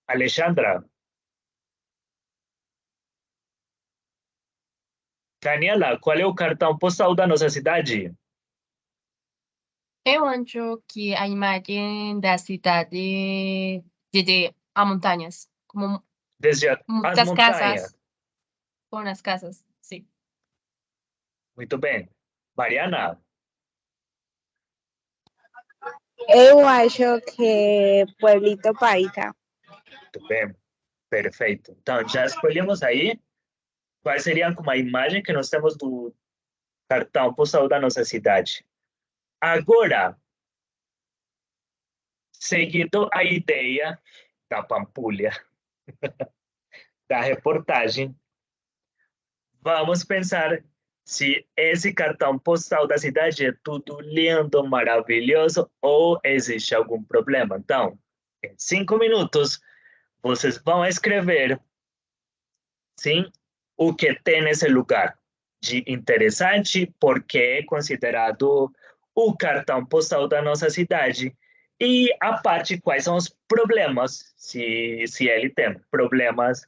Alexandra. Daniela, qual é o cartão postal da nossa cidade? Eu acho que a imagem da cidade desde as montanhas, como Desde as muitas montanhas. casas, com as casas, sim. Muito bem. Mariana. Eu acho que Pueblito Paita. Muito bem. Perfeito. Então, já escolhemos aí quais seriam como a imagem que nós temos do cartão postal da nossa cidade. Agora, seguindo a ideia da Pampulha, da reportagem, vamos pensar se esse cartão postal da cidade é tudo lindo, maravilhoso ou existe algum problema. Então, em 5 minutos, vocês vão escrever, sim, o que tem nesse lugar de interessante, porque é considerado o cartão postal da nossa cidade. E a parte quais são os problemas, se ele tem problemas.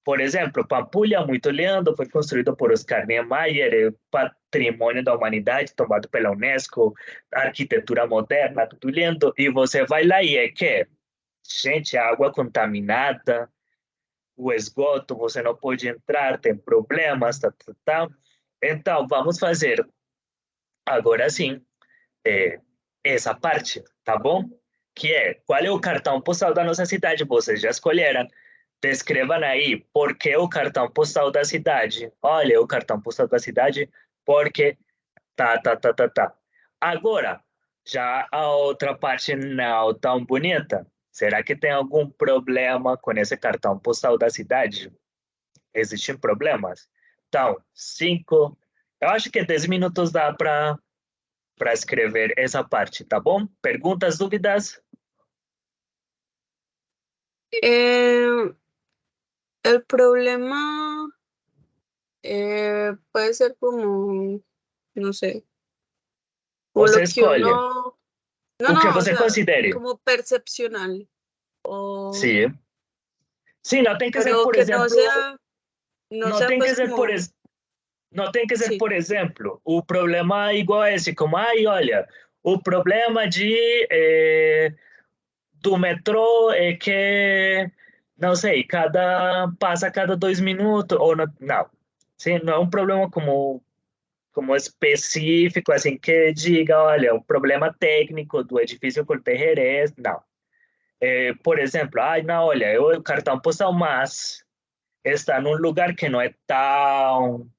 Por exemplo, Pampulha, muito lindo, foi construído por Oscar Niemeyer, é patrimônio da humanidade, tomado pela Unesco, arquitetura moderna, tudo lindo. E você vai lá e é que, gente, água contaminada, o esgoto, você não pode entrar, tem problemas, tá, tá, tá. Então, vamos fazer agora sim essa parte, tá bom? Que é, qual é o cartão postal da nossa cidade? Vocês já escolheram. Descrevam aí por que o cartão postal da cidade. Olha, o cartão postal da cidade, porque tá, tá, tá, tá, tá. Agora, já a outra parte não tão bonita. Será que tem algum problema com esse cartão postal da cidade? Existem problemas? Então, 5, eu acho que 10 minutos dá para escrever essa parte, tá bom? Perguntas, dúvidas? Eh, el problema puede ser como, no sé, como Você lo que escolhe uno, o que o você sea, considere. como percepcional, o, Sim. Sim, não tem que ser, pero por que exemplo, no não sea tem que pues ser, como, não tem que ser, sí, por exemplo, o problema é igual a esse, como, ai, olha, o problema do metrô é que, não sei, passa cada 2 minutos, ou não. Sim, não é um problema como específico, assim, que diga, olha, um problema técnico do edifício Corte Jerez, não. Por exemplo, ai, não, olha, o cartão postal, mas está num lugar que não é tão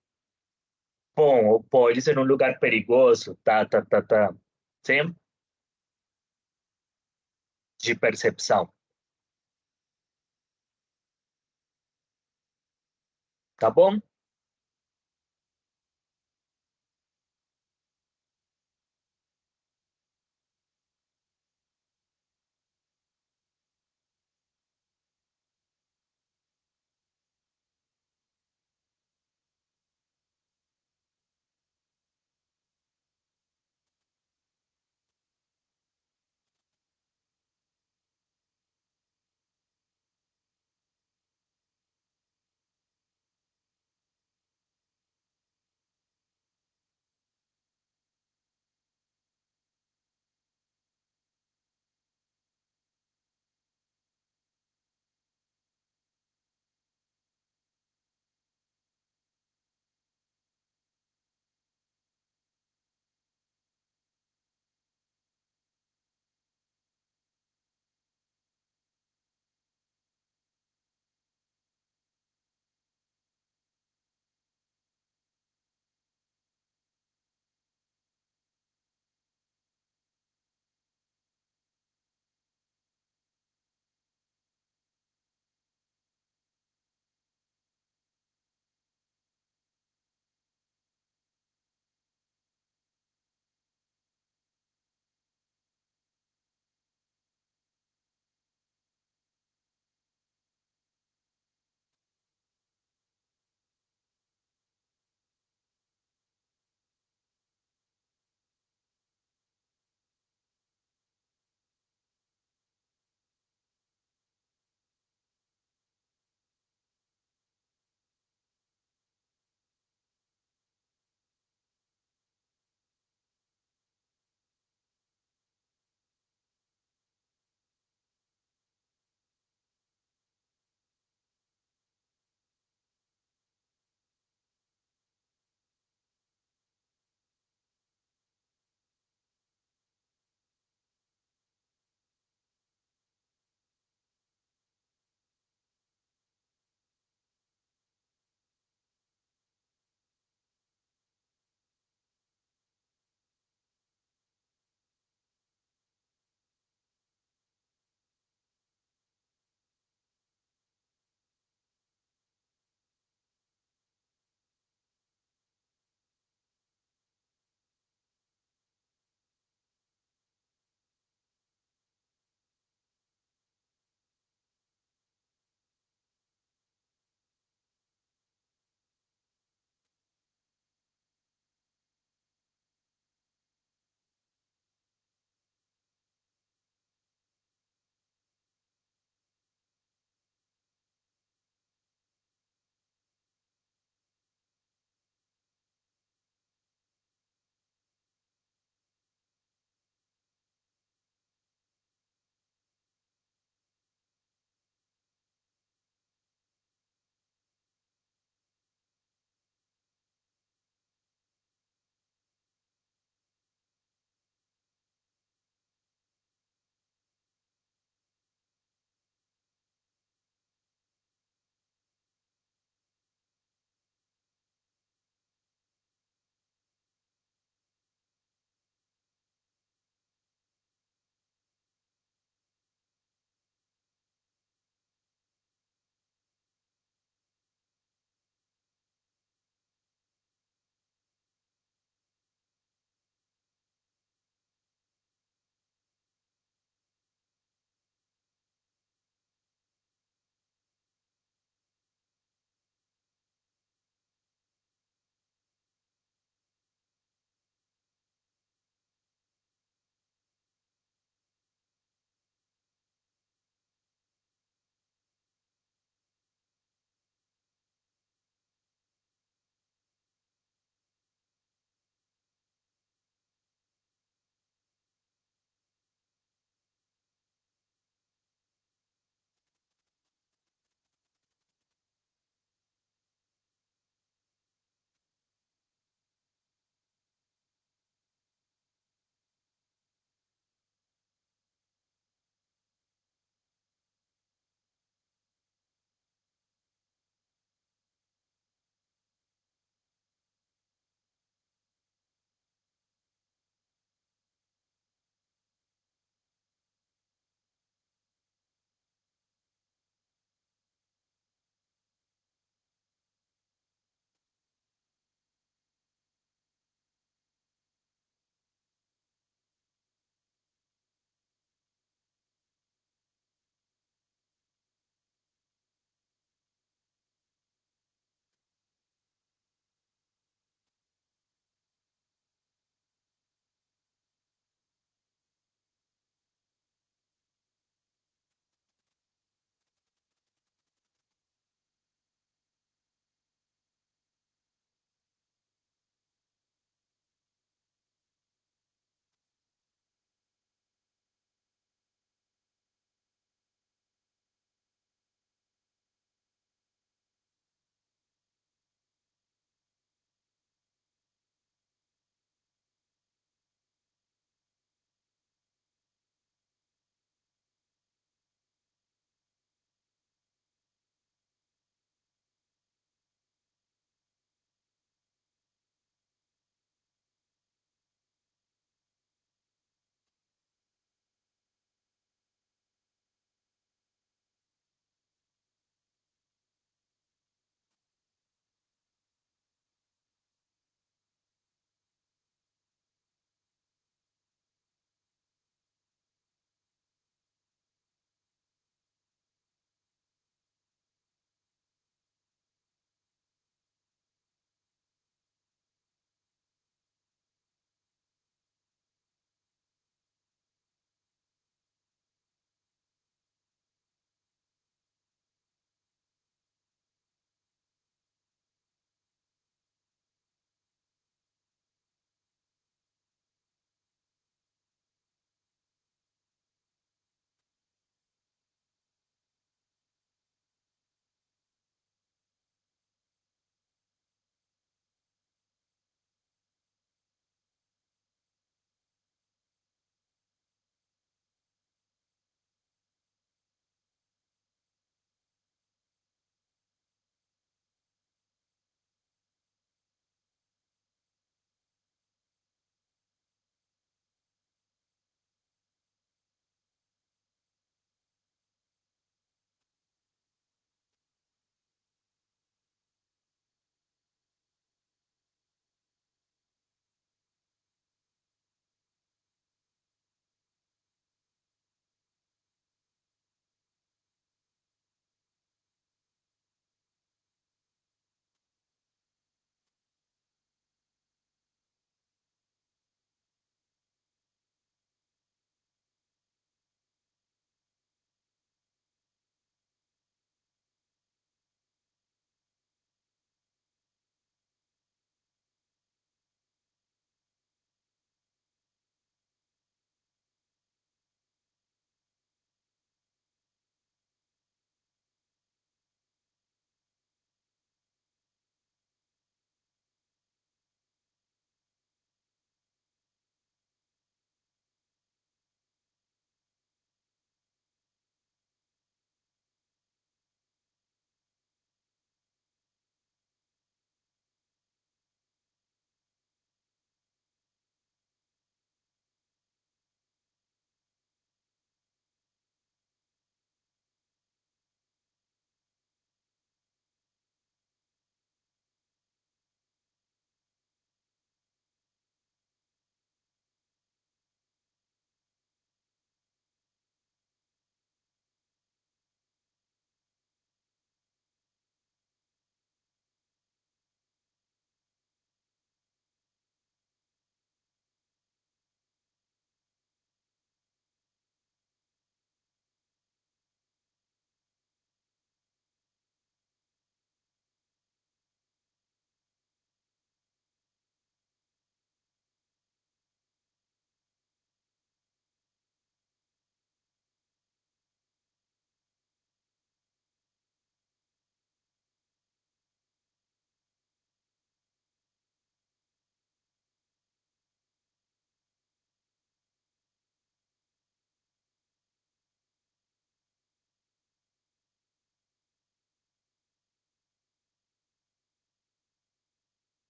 bom, ou pode ser um lugar perigoso, tá, tá, tá, tá. Sim? De percepção. Tá bom?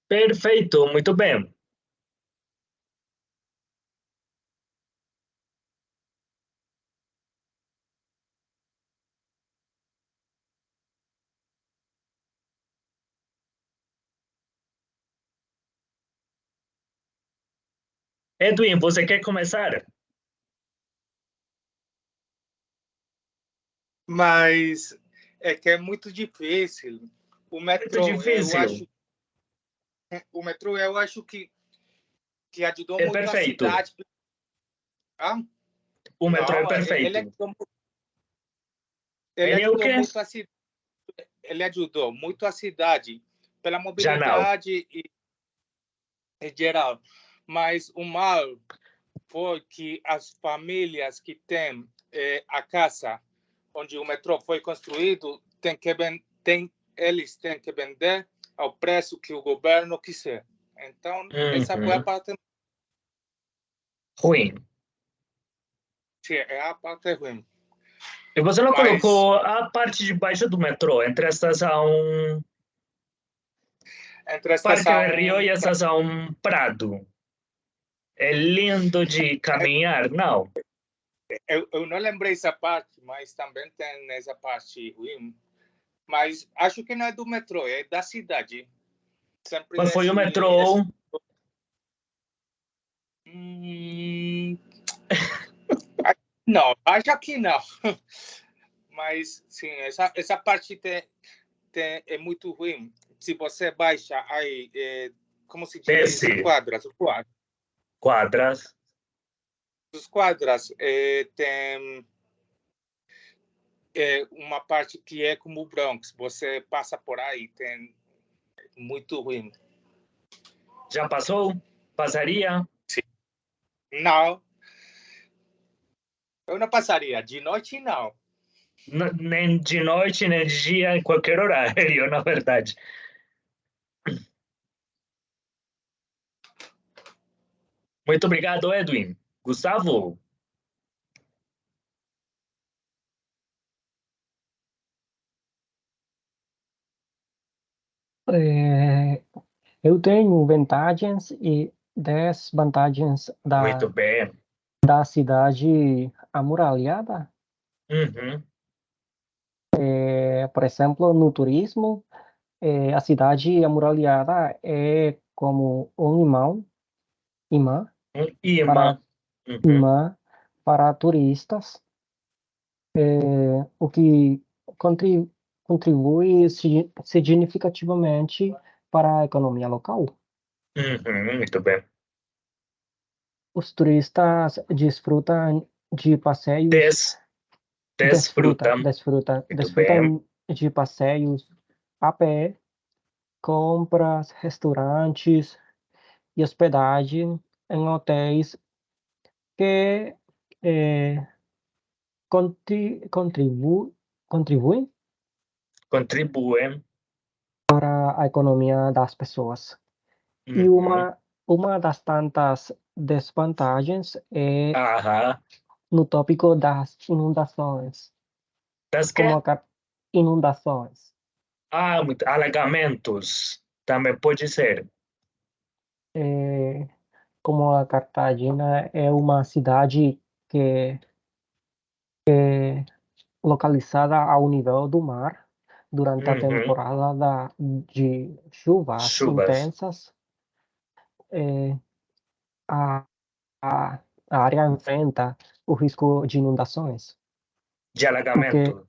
Perfeito, muito bem. Edwin, você quer começar? Mas é que é muito difícil. O metrô, difícil. eu acho que ajudou É muito perfeito. a cidade. Ah? O metrô é Não, perfeito. Ele é o quê? Ele ajudou muito a cidade pela Já não. mobilidade e em geral. Mas o mal foi que as famílias que têm a casa onde o metrô foi construído eles têm que vender ao preço que o governo quiser. Então, essa foi a parte ruim. Sim, é a parte ruim. E você não colocou a parte de baixo do metrô, entre a estação Parque del Rio e a estação Prado? É lindo de caminhar, não? Eu não lembrei essa parte, mas também tem essa parte ruim. Mas acho que não é do metrô, é da cidade. Sempre Mas foi o metrô. Não, acho que não. Mas, sim, essa parte é muito ruim. Se você baixa aí, como se diz? Quadras. Quadras. Os quadras tem uma parte que é como o Bronx. Você passa por aí, tem muito ruim. Já passou? Passaria? Sim. Não. Eu não passaria. De noite, não. Nem de noite, nem de dia, em qualquer horário, na verdade. Muito obrigado, Edwin. Gustavo? Eu tenho vantagens e desvantagens Muito bem. da cidade amuralhada. Uhum. Por exemplo, no turismo, a cidade amuralhada é como um imã para turistas, o que contribui significativamente para a economia local. Muito bem. Os turistas desfrutam de passeios. Desfrutam de passeios a pé, compras, restaurantes e hospedagem em hotéis que contribuem para a economia das pessoas. E uma das tantas desvantagens é no tópico das inundações. Inundações. Alagamentos também pode ser. Como a Cartagena é uma cidade que é localizada ao nível do mar durante a temporada de chuvas intensas, a área enfrenta o risco de inundações. De alagamento.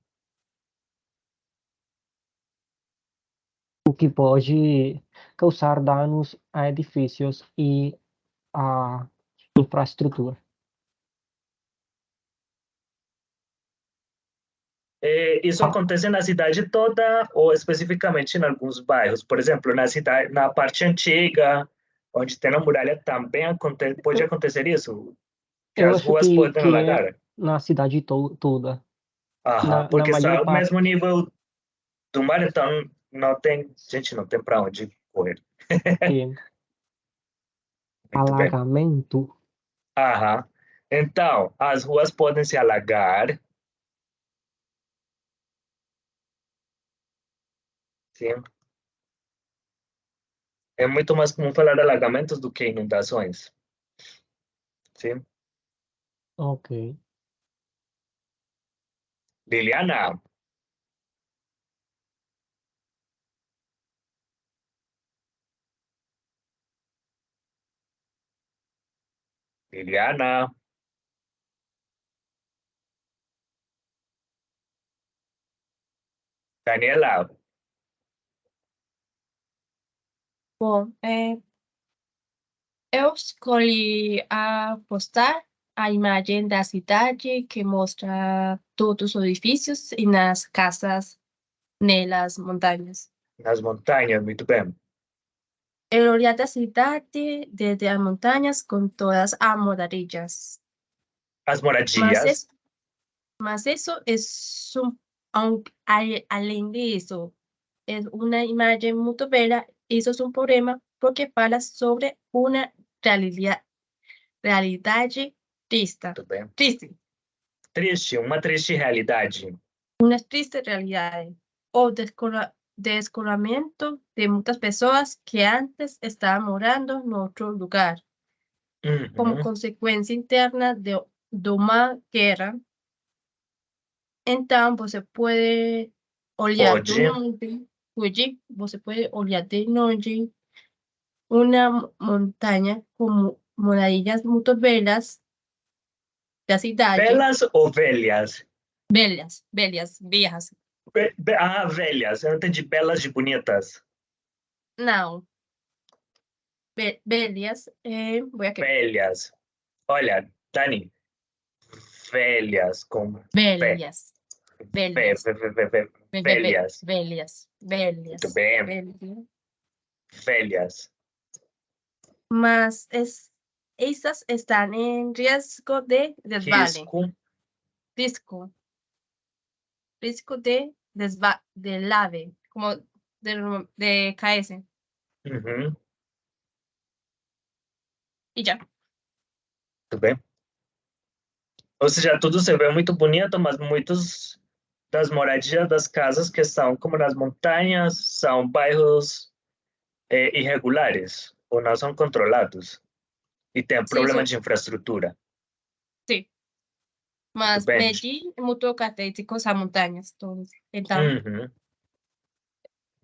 O que pode causar danos a edifícios e a infraestrutura. Isso acontece na cidade toda ou especificamente em alguns bairros? Por exemplo, na parte antiga, onde tem a muralha, também pode acontecer isso? Que Eu as acho ruas podem que alagar? é na cidade toda. Porque está maior ao mesmo nível do mar, então não tem para onde correr. Alagamento. Então, as ruas podem se alagar. Sim. É muito mais comum falar alagamentos do que inundações. Sim. Ok. Liliana. Liliana. Daniela. Bom, eu escolhi postar a imagem da cidade que mostra todos os edifícios e nas casas nas montanhas. Nas montanhas, muito bem. Eu olhar da cidade desde as montanhas com todas as moradias. As moradias. Mas eso es além disso, é uma imagem muito bela. Isso é um problema porque fala sobre uma realidade triste. Muito bem. Triste. Triste, uma triste realidade. Uma triste realidade. O descolamento de muitas pessoas que antes estavam morando em outro lugar. Como consequência interna de uma guerra. Então, você pode olhar de longe, você pode olhar de longe uma montanha com muralhas muito belas da cidade. Belas ou velhas? Velhas, viejas. Velhas. Eu entendi belas de bonitas. Não. Velhas. Vou aqui. Velhas. Olha, Dani. Velhas com velhas. Velhas. Velhas. Muito bem. Velhas. Mas essas estão em risco de desvale. Risco de lave, como de caerse. E já. Muito bem. Ou seja, tudo se vê muito bonito, mas muitos das moradias das casas que estão como nas montanhas são bairros irregulares ou não são controlados e tem problema de infraestrutura. Sim. Mas Medellín é muito característico as montanhas todas. Então.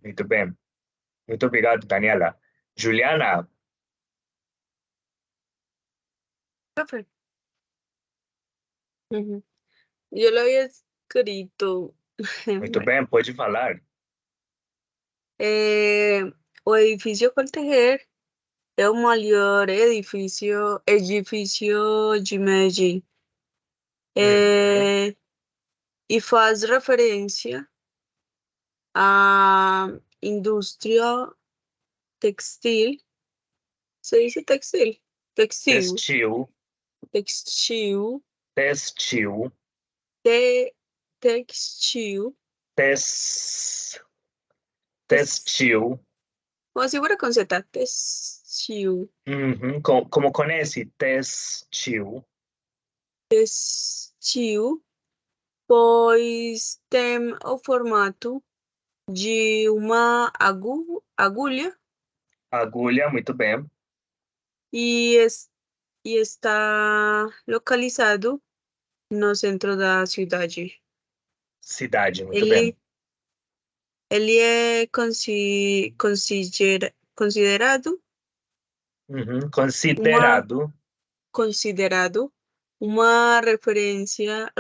Muito bem. Muito obrigado, Daniela. Juliana. Profe. Yo lo había escrito. Muito bem, pode falar. O edifício Coltejer é o maior edifício de Medellín. E faz referência à indústria textil. Se dice textil? Textil. Como segura com Z? Textil. Como conhece? Textil. Pois tem o formato de uma agulha. Agulha, muito bem. E está localizado no centro da cidade. Muito bem. Ele é considerado uma referência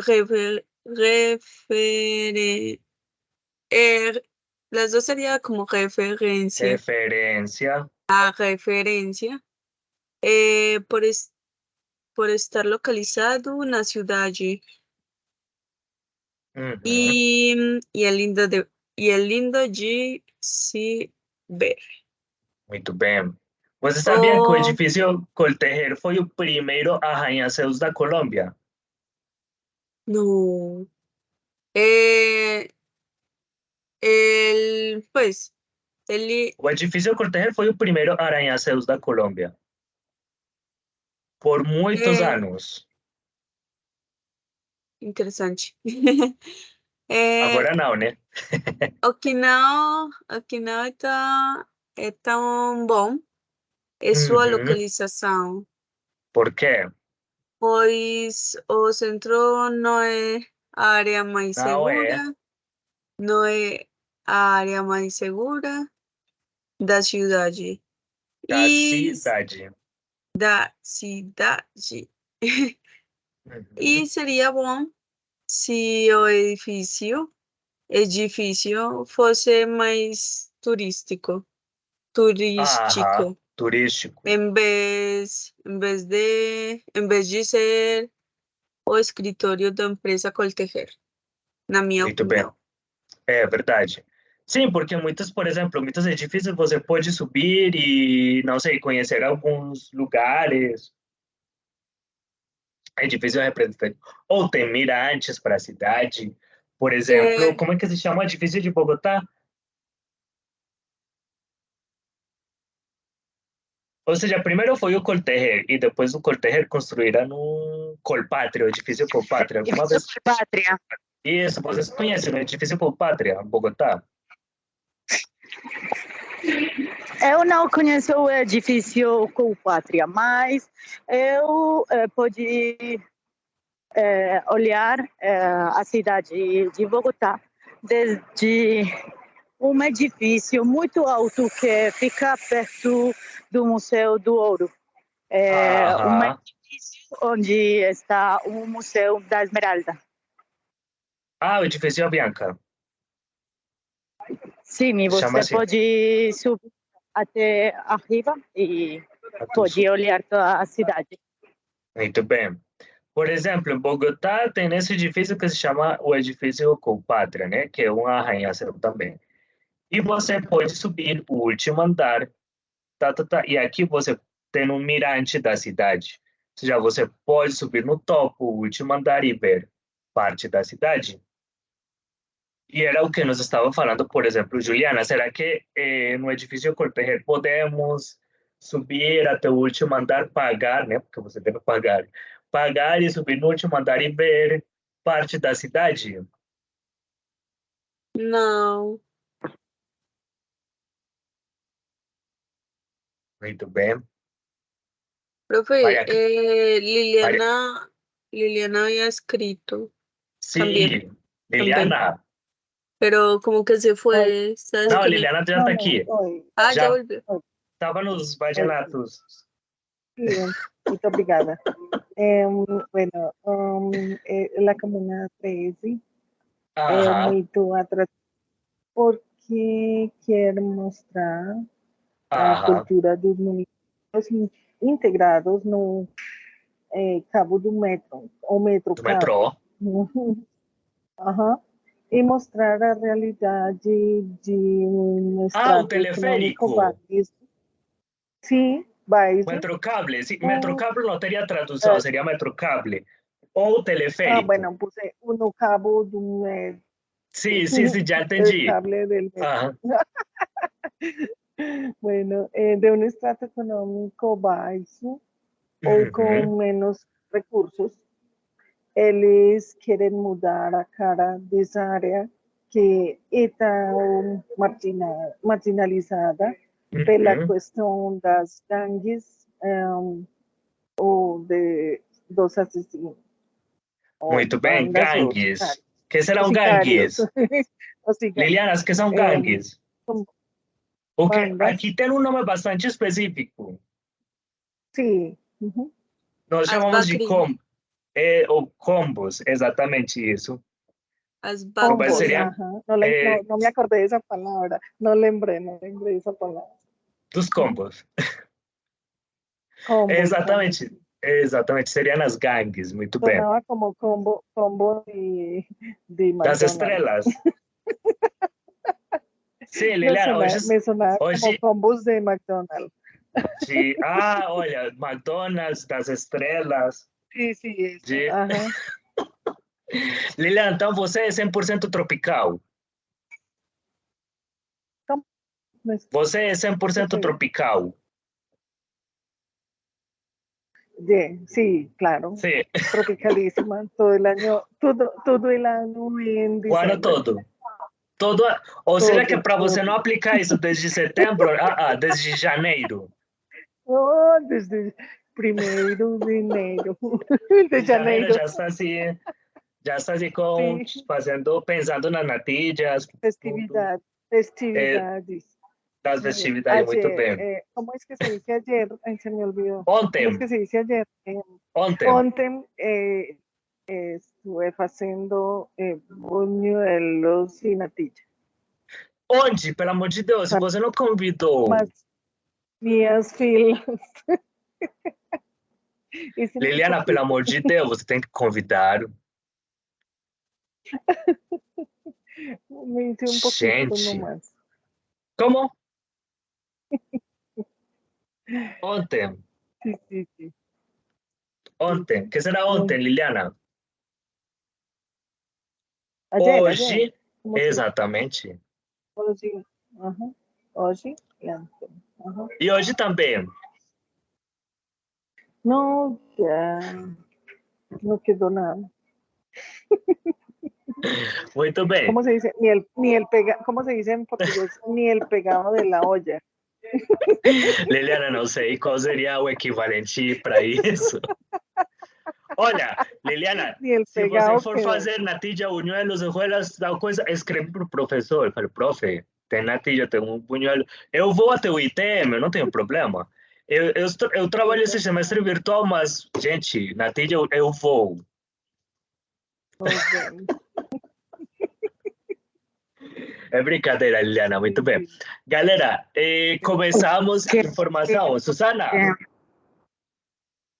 las dos sería como referencia. A referencia por estar localizado na cidade. E é lindo de se ver. Muito bem. Você sabia que o edifício Coltejer foi o primeiro arranha-céus da Colômbia? Não. O edifício Coltejer foi o primeiro arranha-céus da Colômbia. Por muitos anos. Interessante. Agora não, né? Aqui não está é tão bom é sua Uhum. localização, Por quê? pois o centro não é a área mais Não é segura, não é a área mais segura da cidade. da E cidade. da cidade. Uhum. E seria bom se o edifício fosse mais turístico, Aham, turístico, turístico. em vez de ser o escritório da empresa Coltejer, na minha Muito bem. opinião. É verdade. Sim, porque muitos, por exemplo, muitos edifícios você pode subir e, não sei, conhecer alguns lugares. Edifício representante. Ou tem mirantes para a cidade. Por exemplo, É, como é que se chama o edifício de Bogotá? Ou seja, primeiro foi o Coltejer e depois o Coltejer construíram no Colpatria, o edifício Colpatria. Alguma vez? Pátria. Isso, vocês conhecem o edifício Colpatria, em Bogotá? Eu não conheço o edifício Colpatria, mas eu pude olhar a cidade de Bogotá desde um edifício muito alto que fica perto do Museu do Ouro. Um Aham. edifício onde está o Museu da Esmeralda. Ah, o edifício Bianca. Sim, e Chama você assim. pode subir até arriba e pode olhar toda a cidade. Muito bem. Por exemplo, em Bogotá tem esse edifício que se chama o edifício Colpatria, né? Que é um arranha-céu também. E você pode subir o último andar, e aqui você tem um mirante da cidade. Ou seja, você pode subir no topo, o último andar e ver parte da cidade. E era o que nos estava falando, por exemplo, Juliana, será que no edifício Colpeger podemos subir até o último andar, pagar, né? Porque você deve pagar e subir no último andar e ver parte da cidade? não. Muito bem. Profe, Maria, Liliana había escrito sim, también, Liliana. pero como que se fue, ¿sabes Não, qué? Liliana já está aqui. Ah, já Já volvió. estava nos vallenatos. Bien, muito obrigada. Bueno, la Comuna 13 é Aham. muito atrativa porque quer mostrar a Aham. cultura dos municípios integrados no cabo do metro, o metro Do cabo. metrô. Aham. E mostrar a realidade de um Ah, o extrato econômico teleférico. baixo. Sim, baixo. Metrocable. Sí, metrocable não teria tradução, seria metrocable. Ou teleférico. Bueno, puse no cabo do metro. Sí, sí, sí, ya entendí. El cable del metro. Ajá. Bueno, de un estrato econômico baixo ou com menos recursos, eles querem mudar a cara dessa área que está marginalizada pela questão das gangues ou dos assassinos. Muito bem, gangues. Que serão gangues? Liliana, que são gangues? Aqui tem um nome bastante específico. Sim. Nós chamamos de ou combos, exatamente isso. As combos. Seria, não me acordei dessa palavra. Não lembrei essa palavra. Dos combos. Combos, exatamente. Combos. Exatamente, seriam as gangues, muito bem. Sonava como combo de das estrelas. Sim, Liliana, me sonava como combos de McDonald's. De, olha, McDonald's, das estrelas. Sim, isso. De... Liliana, então você é 100% tropical. Você é 100% tropical. Sí, claro. Sí. Tropicalísima, todo el año en diciembre. O ano todo. Ou será que é para você não aplicar isso desde setembro? Desde janeiro. Oh, desde 1º de janeiro. De janeiro. Já está assim pensando nas natilhas. Festividades. Das festividades, muito bem. ¿Cómo es que se dice ayer? Ay, se me olvidó. Ontem. ¿Cómo es que se dice ayer? Ontem. Estuve fazendo buñuelos e natilla. Onde? Pelo amor de Deus, se você não convidou. Mas minhas filhas. Liliana, pelo amor de Deus, você tem que convidar. Gente. Como? Ontem. Sim. Ontem. Que será ontem, Liliana? Hoje. Exatamente. Hoje. Hoje e ontem. E hoje também. Não, já não quedou nada. Muito bem. ¿Cómo se dice? ¿Cómo se dice en portugués? Ni el pegado de la olla. Liliana, não sei qual seria o equivalente para isso. Olha, Liliana, se você for fazer natilla, buñuelos, hojuelas, tal coisa, escreve para o professor. Fala, profe, tem natilla, tem buñuelo. Eu vou até o ITM, eu não tenho problema. Eu trabalho esse semestre virtual, mas, gente, natilla eu vou. É brincadeira, Liliana, muito bem. Galera, começamos a informação. Susana?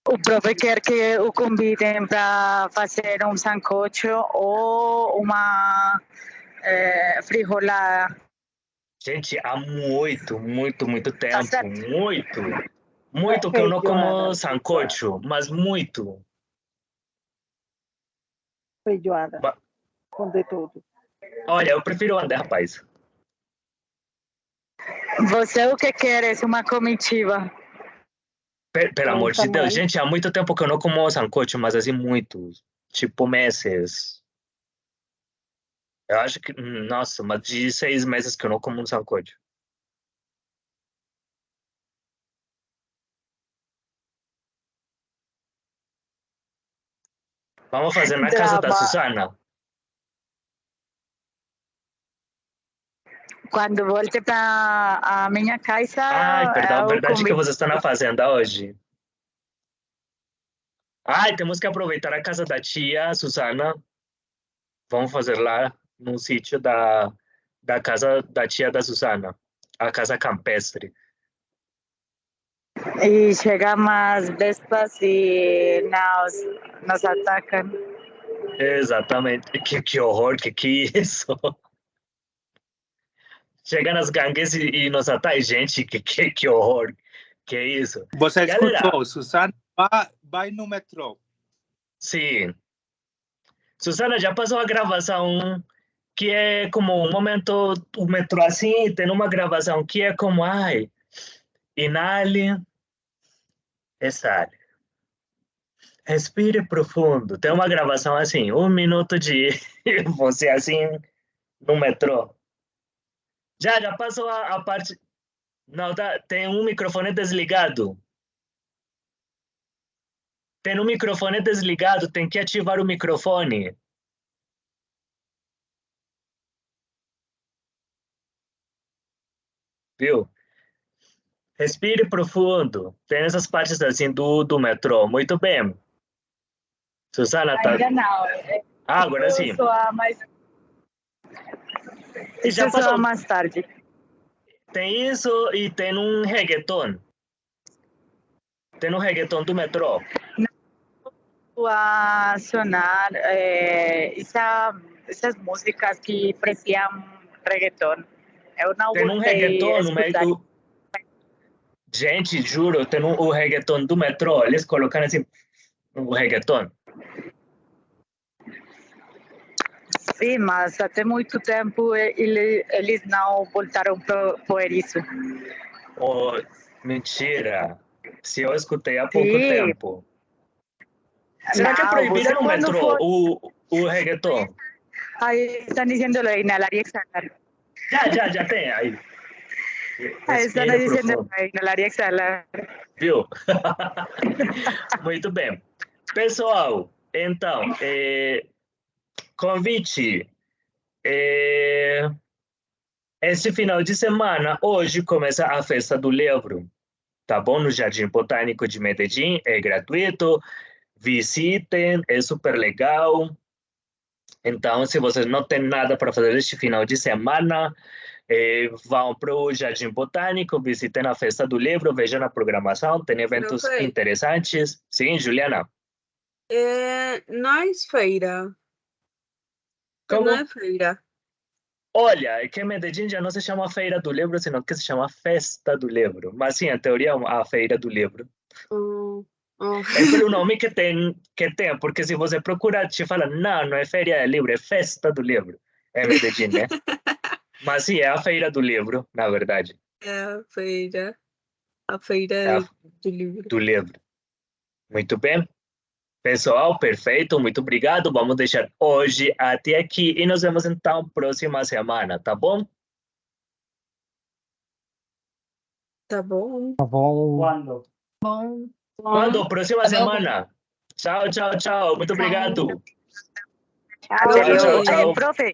O profe quer que o convidem para fazer sancocho ou uma frijolada. Gente, há muito tempo, muito que eu não como sancocho, mas muito. Feijoada, com de tudo. Olha, eu prefiro andar, rapaz. Você o que quer é uma comitiva. Pelo amor de Deus, gente, há muito tempo que eu não como sancocho, mas assim, muito. Tipo, meses. Eu acho que, nossa, mas de 6 meses que eu não como um sancocho. Vamos fazer na casa da Susana? Quando volte para a minha casa... Ai, perdão, verdade que você está na fazenda hoje. Ai, temos que aproveitar a casa da tia Susana. Vamos fazer lá no sítio da casa da tia da Susana. A casa campestre. E chegam as vespas e nos atacam. Exatamente. Que horror, que isso? Chega nas gangues e nos atacam. Gente, que horror. Que isso? Você escutou, Susana vai no metrô. Sim. Susana, já passou a gravação que é como um momento, o metrô assim, tem uma gravação que é como, ai, inale, exale. Respire profundo. Tem uma gravação assim, 1 minuto de você assim no metrô. Já passou a parte... Não, tem um microfone desligado. Tem um microfone desligado, tem que ativar o microfone. Viu? Respire profundo. Tem essas partes assim do metrô. Muito bem. Susana, tá... Ainda não. Agora sim. Já passou mais tarde. Tem isso e tem um reggaeton. Tem um reggaeton do metrô. A sonar essas músicas que pareciam reggaeton. Eu não tem um reggaeton no meio. Gente, juro, tem o reggaeton do metrô. Eles colocaram assim o reggaeton. Sim, mas até muito tempo eles não voltaram por isso. Oh, mentira. Se eu escutei há pouco tempo. Será que proibiram no metrô o reggaeton? Ahí están diciendo lo de inhalar y exhalar. Já tem aí. Ahí están Respire diciendo profundo. lo de inhalar y exhalar. Viu? Muito bem. Pessoal, então, convite. Esse final de semana, hoje, começa a Festa do Livro, tá bom? No Jardim Botânico de Medellín, é gratuito, visitem, é super legal. Então, se vocês não têm nada para fazer este final de semana, vão para o Jardim Botânico, visitem a Festa do Livro, vejam a programação, tem eventos Profe. interessantes. Sim, Juliana? No es feira. Como? No es feira. Olha, é que Medellín já não se chama Feira do Livro, senão que se chama Festa do Livro. Mas sim, em teoria, é a Feira do Livro. É pelo nome que tem, porque se você procurar, te fala, não é Feira do Livro, é Festa do Livro. É Medellín, né? Mas sim, é a Feira do Livro, na verdade. É a feira. A feira do livro. Do livro. Muito bem. Pessoal, perfeito, muito obrigado. Vamos deixar hoje até aqui e nos vemos então próxima semana, tá bom? Tá bom. Tá bom. Bom. Quando? Próxima semana. Tchau, tchau, tchau. Muito obrigado. Tchau, tchau. profe.